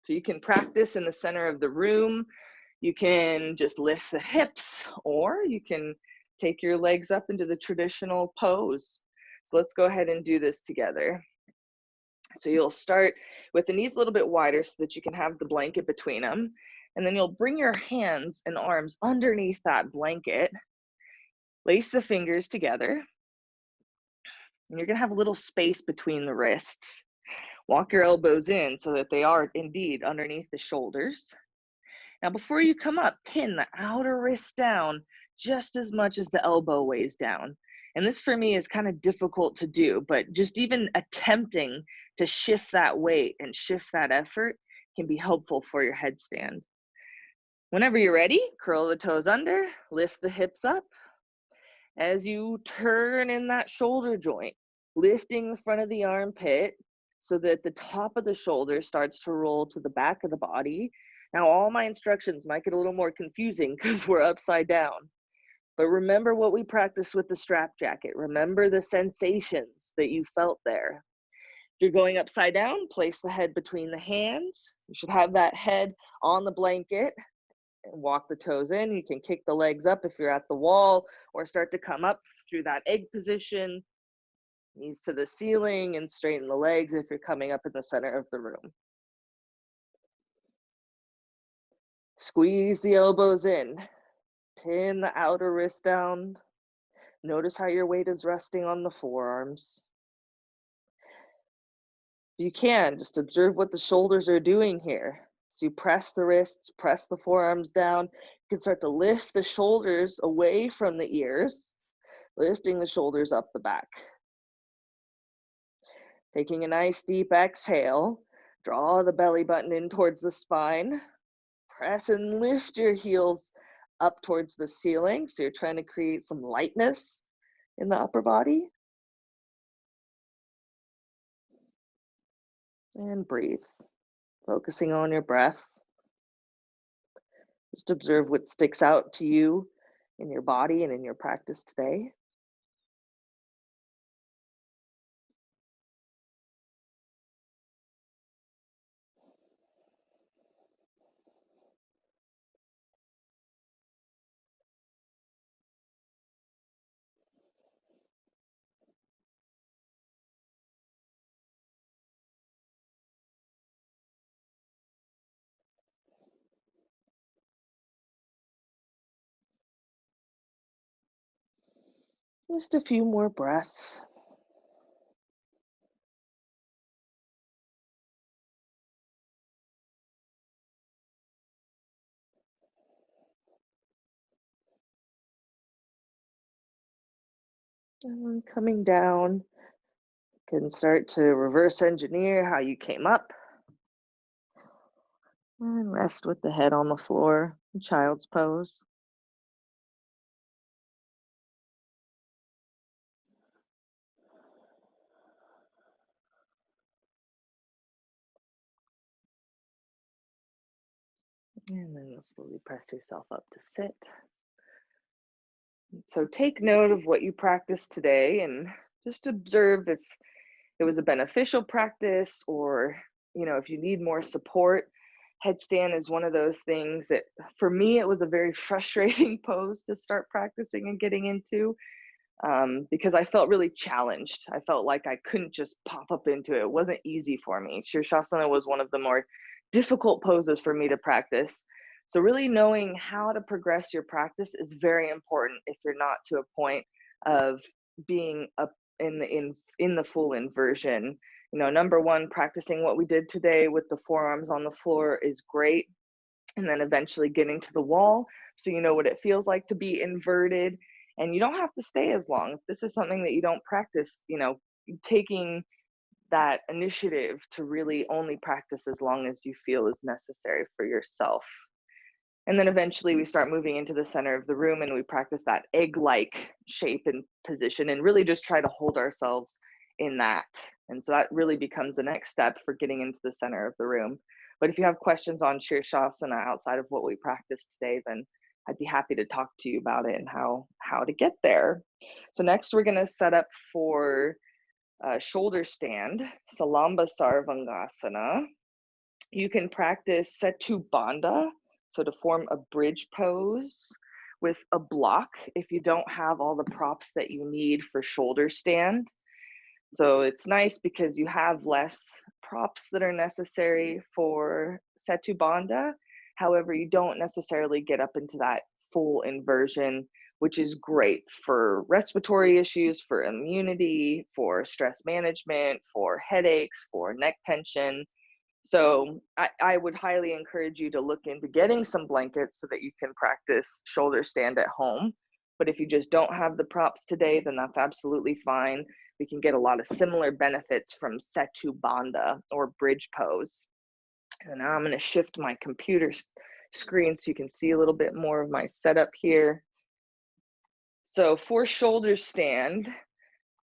So you can practice in the center of the room. You can just lift the hips, or you can take your legs up into the traditional pose. So let's go ahead and do this together. So you'll start with the knees a little bit wider so that you can have the blanket between them. And then you'll bring your hands and arms underneath that blanket. Lace the fingers together. And you're gonna have a little space between the wrists. Walk your elbows in so that they are indeed underneath the shoulders. Now, before you come up, pin the outer wrist down just as much as the elbow weighs down. And this for me is kind of difficult to do, but just even attempting to shift that weight and shift that effort can be helpful for your headstand. Whenever you're ready, curl the toes under, lift the hips up. As you turn in that shoulder joint, lifting the front of the armpit so that the top of the shoulder starts to roll to the back of the body. Now, all my instructions might get a little more confusing because we're upside down. But remember what we practiced with the strap jacket. Remember the sensations that you felt there. If you're going upside down, place the head between the hands. You should have that head on the blanket. And walk the toes in. You can kick the legs up if you're at the wall, or start to come up through that egg position, knees to the ceiling, and straighten the legs if you're coming up in the center of the room. Squeeze the elbows in, pin the outer wrist down. Notice how your weight is resting on the forearms. If you can, just observe what the shoulders are doing here. So you press the wrists, press the forearms down. You can start to lift the shoulders away from the ears, lifting the shoulders up the back. Taking a nice deep exhale, draw the belly button in towards the spine. Press and lift your heels up towards the ceiling. So you're trying to create some lightness in the upper body. And breathe, focusing on your breath. Just observe what sticks out to you in your body and in your practice today. Just a few more breaths. And then coming down, you can start to reverse engineer how you came up. And rest with the head on the floor, child's pose. And then you'll slowly press yourself up to sit. So take note of what you practiced today and just observe if it was a beneficial practice or, if you need more support. Headstand is one of those things that for me, it was a very frustrating pose to start practicing and getting into, because I felt really challenged. I felt like I couldn't just pop up into it. It wasn't easy for me. Shirshasana was one of the more difficult poses for me to practice. So really knowing how to progress your practice is very important if you're not to a point of being up in the full inversion. Number one, practicing what we did today with the forearms on the floor is great. And then eventually getting to the wall so you know what it feels like to be inverted. And you don't have to stay as long. If this is something that you don't practice, taking that initiative to really only practice as long as you feel is necessary for yourself. And then eventually we start moving into the center of the room and we practice that egg-like shape and position and really just try to hold ourselves in that. And so that really becomes the next step for getting into the center of the room. But if you have questions on Shirshasana outside of what we practiced today, then I'd be happy to talk to you about it and how to get there. So next we're gonna set up for shoulder stand, Salamba Sarvangasana. You can practice Setu Bandha, so to form a bridge pose with a block if you don't have all the props that you need for shoulder stand. So it's nice because you have less props that are necessary for Setu Bandha. However, you don't necessarily get up into that full inversion, which is great for respiratory issues, for immunity, for stress management, for headaches, for neck tension. So I would highly encourage you to look into getting some blankets so that you can practice shoulder stand at home. But if you just don't have the props today, then that's absolutely fine. We can get a lot of similar benefits from Setu Bandha or bridge pose. And now I'm going to shift my computer screen so you can see a little bit more of my setup here. So for shoulder stand,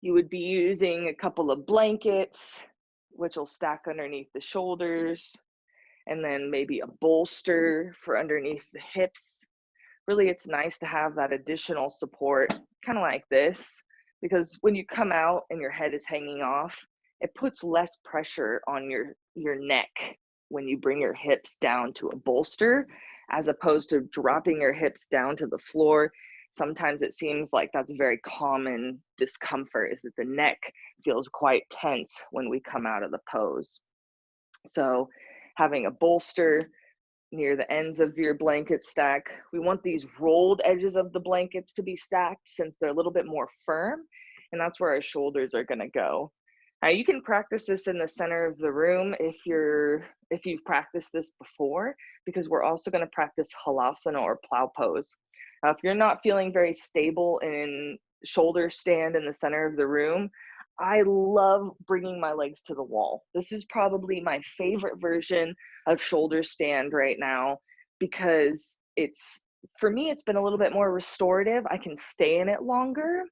you would be using a couple of blankets, which will stack underneath the shoulders, and then maybe a bolster for underneath the hips. Really, it's nice to have that additional support, kind of like this, because when you come out and your head is hanging off, it puts less pressure on your neck when you bring your hips down to a bolster, as opposed to dropping your hips down to the floor. Sometimes it seems like that's a very common discomfort, is that the neck feels quite tense when we come out of the pose. So having a bolster near the ends of your blanket stack. We want these rolled edges of the blankets to be stacked since they're a little bit more firm, and that's where our shoulders are going to go. Now you can practice this in the center of the room if you've practiced this before, because we're also going to practice halasana or plow pose. Now, if you're not feeling very stable in shoulder stand in the center of the room, I love bringing my legs to the wall. This is probably my favorite version of shoulder stand right now, because for me, it's been a little bit more restorative. I can stay in it longer,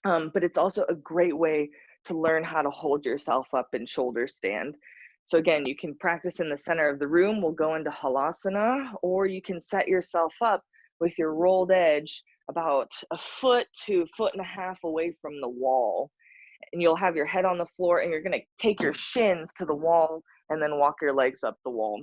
but it's also a great way to learn how to hold yourself up in shoulder stand. So again, you can practice in the center of the room. We'll go into halasana, or you can set yourself up with your rolled edge about a foot to a foot and a half away from the wall. And you'll have your head on the floor and you're going to take your shins to the wall and then walk your legs up the wall.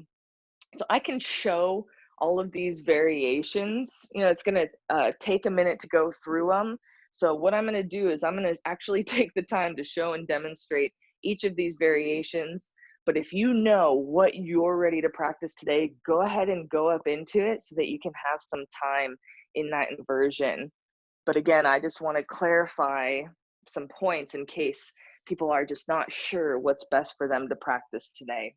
So I can show all of these variations. It's going to take a minute to go through them. So what I'm going to do is I'm going to actually take the time to show and demonstrate each of these variations. But if you know what you're ready to practice today, go ahead and go up into it so that you can have some time in that inversion. But again, I just want to clarify some points in case people are just not sure what's best for them to practice today.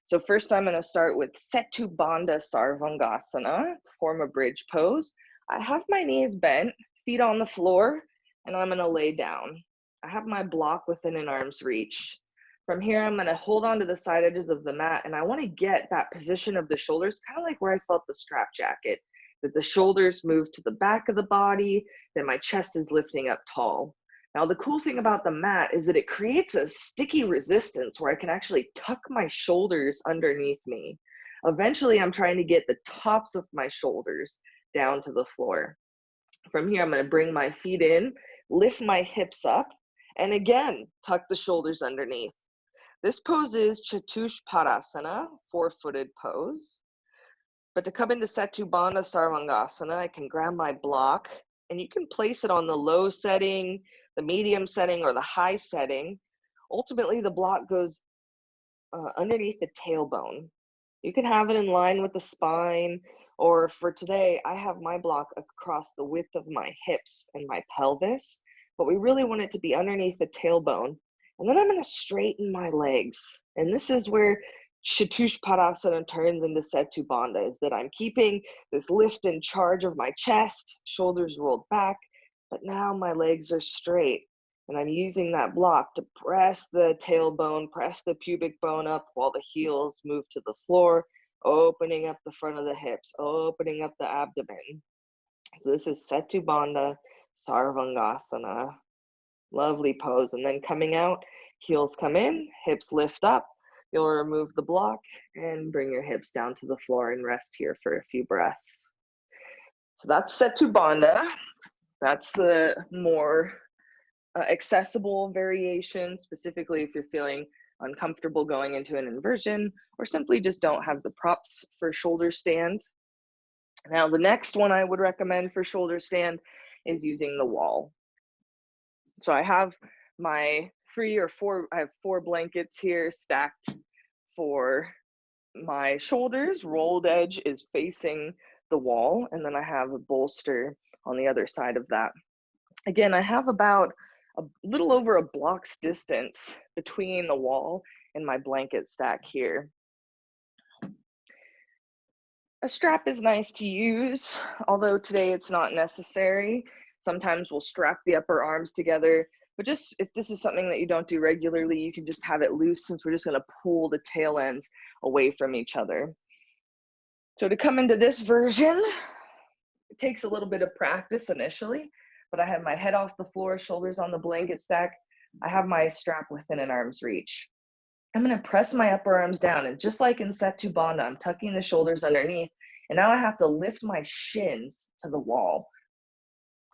So first I'm going to start with Setu Bandha Sarvangasana to form a bridge pose. I have my knees bent, feet on the floor, and I'm going to lay down. I have my block within an arm's reach. From here, I'm going to hold on to the side edges of the mat, and I want to get that position of the shoulders, kind of like where I felt the strap jacket, that the shoulders move to the back of the body, that my chest is lifting up tall. Now, the cool thing about the mat is that it creates a sticky resistance where I can actually tuck my shoulders underneath me. Eventually, I'm trying to get the tops of my shoulders down to the floor. From here, I'm going to bring my feet in, lift my hips up, and again, tuck the shoulders underneath. This pose is Chatushpadasana, four-footed pose. But to come into Setu Bandha Sarvangasana, I can grab my block, and you can place it on the low setting, the medium setting, or the high setting. Ultimately, the block goes underneath the tailbone. You can have it in line with the spine, or for today, I have my block across the width of my hips and my pelvis, but we really want it to be underneath the tailbone. And then I'm going to straighten my legs. And this is where Chatushpadasana turns into Setu Bandha, is that I'm keeping this lift and charge of my chest, shoulders rolled back, but now my legs are straight. And I'm using that block to press the tailbone, press the pubic bone up while the heels move to the floor, opening up the front of the hips, opening up the abdomen. So this is Setu Bandha Sarvangasana. Lovely pose. And then coming out, heels come in, hips lift up. You'll remove the block and bring your hips down to the floor and rest here for a few breaths. So that's Setu Bandha. That's the more accessible variation, specifically if you're feeling uncomfortable going into an inversion or simply just don't have the props for shoulder stand. Now, the next one I would recommend for shoulder stand is using the wall. So I have my I have 4 blankets here stacked for my shoulders. Rolled edge is facing the wall, and then I have a bolster on the other side of that. Again, I have about a little over a block's distance between the wall and my blanket stack here. A strap is nice to use, although today it's not necessary. Sometimes we'll strap the upper arms together, but just if this is something that you don't do regularly, you can just have it loose, since we're just going to pull the tail ends away from each other. So to come into this version, it takes a little bit of practice initially, but I have my head off the floor, shoulders on the blanket stack. I have my strap within an arm's reach. I'm going to press my upper arms down, and just like in Setu Bandha, I'm tucking the shoulders underneath, and now I have to lift my shins to the wall.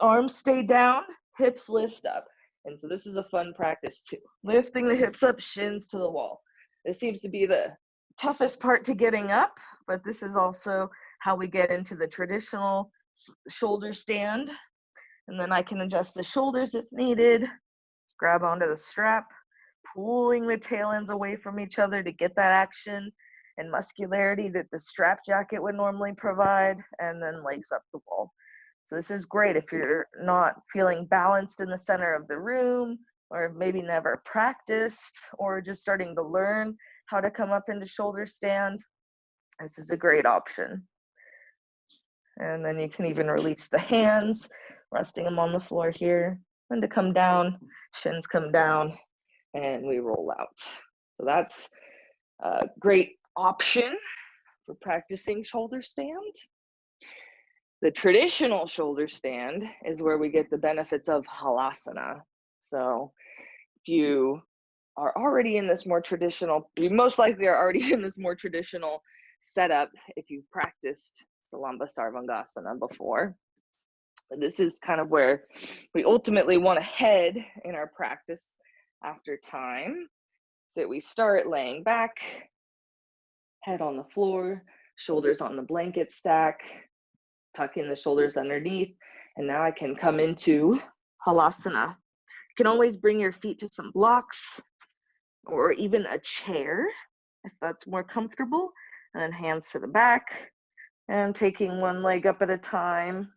Arms stay down, hips lift up. And so this is a fun practice too. Lifting the hips up, shins to the wall. This seems to be the toughest part to getting up, but this is also how we get into the traditional shoulder stand. And then I can adjust the shoulders if needed, grab onto the strap, pulling the tail ends away from each other to get that action and muscularity that the strap jacket would normally provide, and then legs up the wall. So this is great if you're not feeling balanced in the center of the room, or maybe never practiced, or just starting to learn how to come up into shoulder stand. This is a great option. And then you can even release the hands, resting them on the floor here. And to come down, shins come down, and we roll out. So that's a great option for practicing shoulder stand. The traditional shoulder stand is where we get the benefits of halasana. So if you are already in this more traditional, you most likely are already in this more traditional setup if you've practiced Salamba Sarvangasana before. This is kind of where we ultimately want to head in our practice after time. So we start laying back, head on the floor, shoulders on the blanket stack, tuck in the shoulders underneath, and now I can come into halasana. You can always bring your feet to some blocks or even a chair if that's more comfortable, and then hands to the back and taking one leg up at a time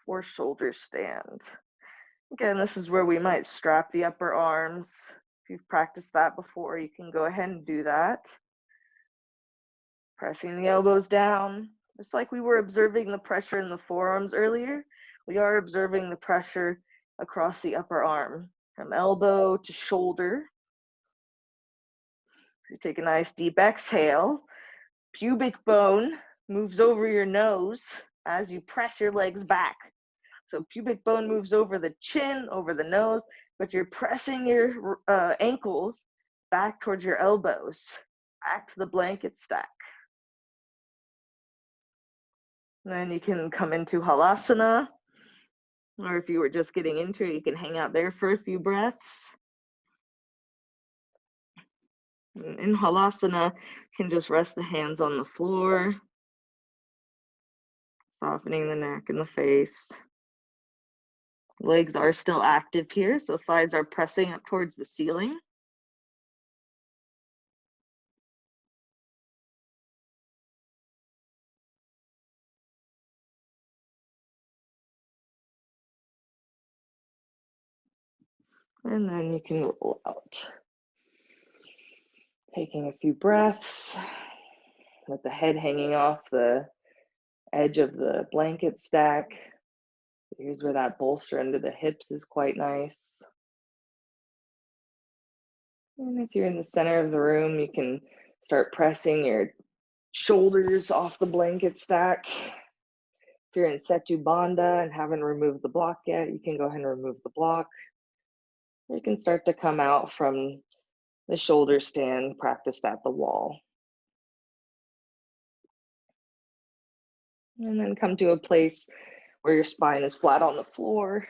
for shoulder stand. Again, this is where we might strap the upper arms. If you've practiced that before, you can go ahead and do that. Pressing the elbows down, just like we were observing the pressure in the forearms earlier, we are observing the pressure across the upper arm, from elbow to shoulder. You take a nice deep exhale. Pubic bone moves over your nose as you press your legs back. So pubic bone moves over the chin, over the nose, but you're pressing your ankles back towards your elbows. back to the blanket stack. And then you can come into Halasana, or if you were just getting into it, you can hang out there for a few breaths. In Halasana, you can just rest the hands on the floor, softening the neck and the face. Legs are still active here, so thighs are pressing up towards the ceiling. And then you can roll out. Taking a few breaths with the head hanging off the edge of the blanket stack. Here's where that bolster under the hips is quite nice. And if you're in the center of the room, you can start pressing your shoulders off the blanket stack. If you're in Setu Bandha and haven't removed the block yet, you can go ahead and remove the block. You can start to come out from the shoulder stand, practiced at the wall. And then come to a place where your spine is flat on the floor.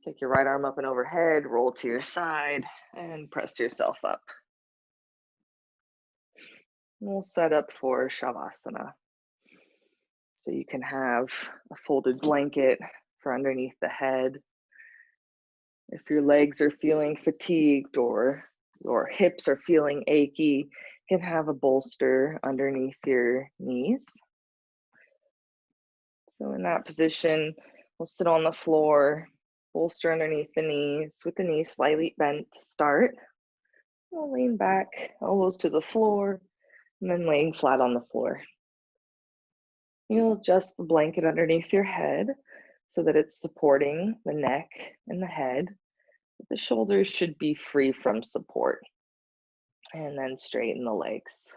Take your right arm up and overhead, roll to your side, and press yourself up. We'll set up for Shavasana. So you can have a folded blanket for underneath the head. If your legs are feeling fatigued or your hips are feeling achy, you can have a bolster underneath your knees. So in that position, we'll sit on the floor, bolster underneath the knees with the knees slightly bent to start. We'll lean back, elbows to the floor, and then laying flat on the floor. You'll adjust the blanket underneath your head so that it's supporting the neck and the head. The shoulders should be free from support. And then straighten the legs.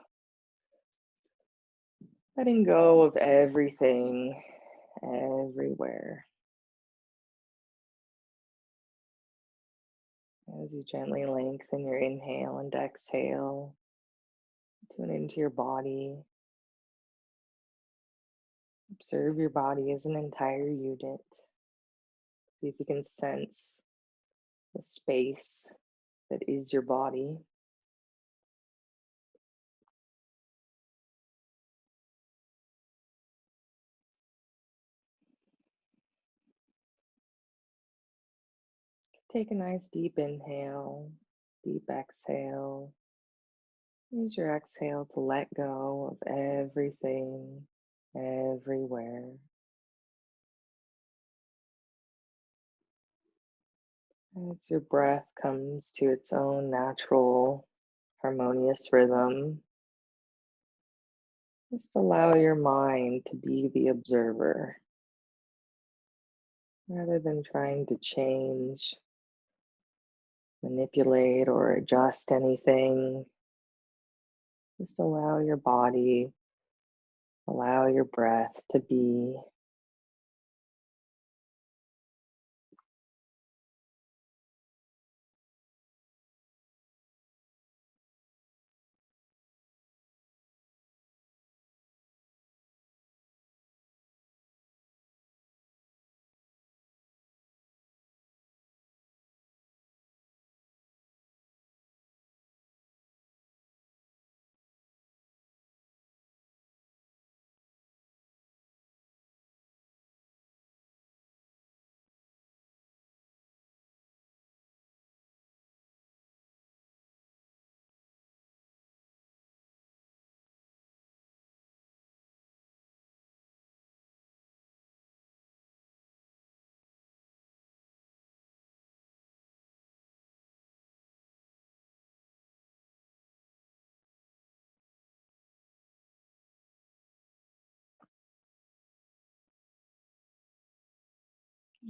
Letting go of everything, everywhere. As you gently lengthen your inhale and exhale, tune into your body. Observe your body as an entire unit. See if you can sense the space that is your body. Take a nice deep inhale, deep exhale. Use your exhale to let go of everything, everywhere. As your breath comes to its own natural, harmonious rhythm, just allow your mind to be the observer. Rather than trying to change, manipulate, or adjust anything, just allow your body, allow your breath to be.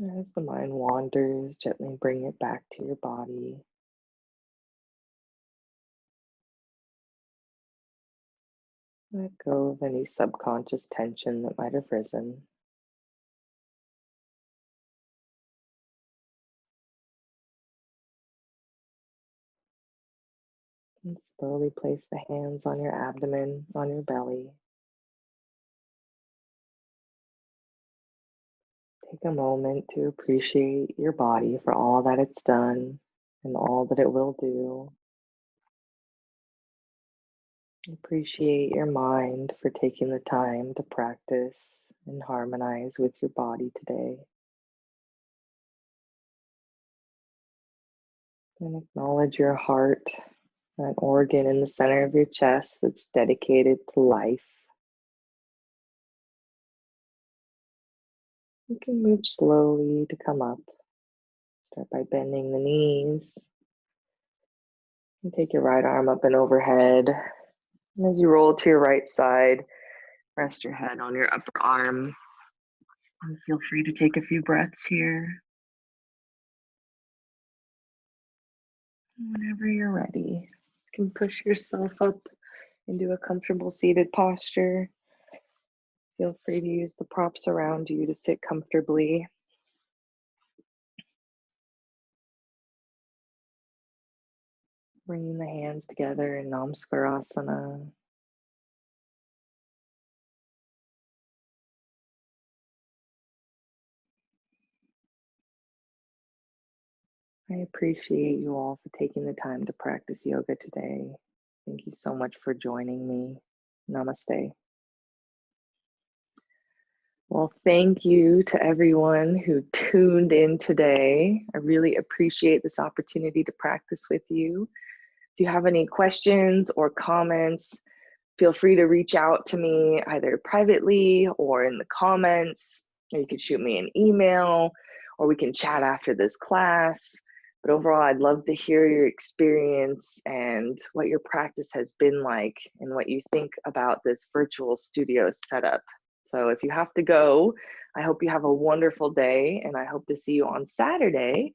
As the mind wanders, gently bring it back to your body. Let go of any subconscious tension that might have risen. And slowly place the hands on your abdomen, on your belly. Take a moment to appreciate your body for all that it's done and all that it will do. Appreciate your mind for taking the time to practice and harmonize with your body today. And acknowledge your heart, that organ in the center of your chest that's dedicated to life. You can move slowly to come up. Start by bending the knees. And take your right arm up and overhead. And as you roll to your right side, rest your head on your upper arm. And feel free to take a few breaths here. Whenever you're ready, you can push yourself up into a comfortable seated posture. Feel free to use the props around you to sit comfortably. Bringing the hands together in Namaskar. I appreciate you all for taking the time to practice yoga today. Thank you so much for joining me. Namaste. Well, thank you to everyone who tuned in today. I really appreciate this opportunity to practice with you. If you have any questions or comments, feel free to reach out to me either privately or in the comments, or you can shoot me an email, or we can chat after this class. But overall, I'd love to hear your experience and what your practice has been like and what you think about this virtual studio setup. So if you have to go, I hope you have a wonderful day, and I hope to see you on Saturday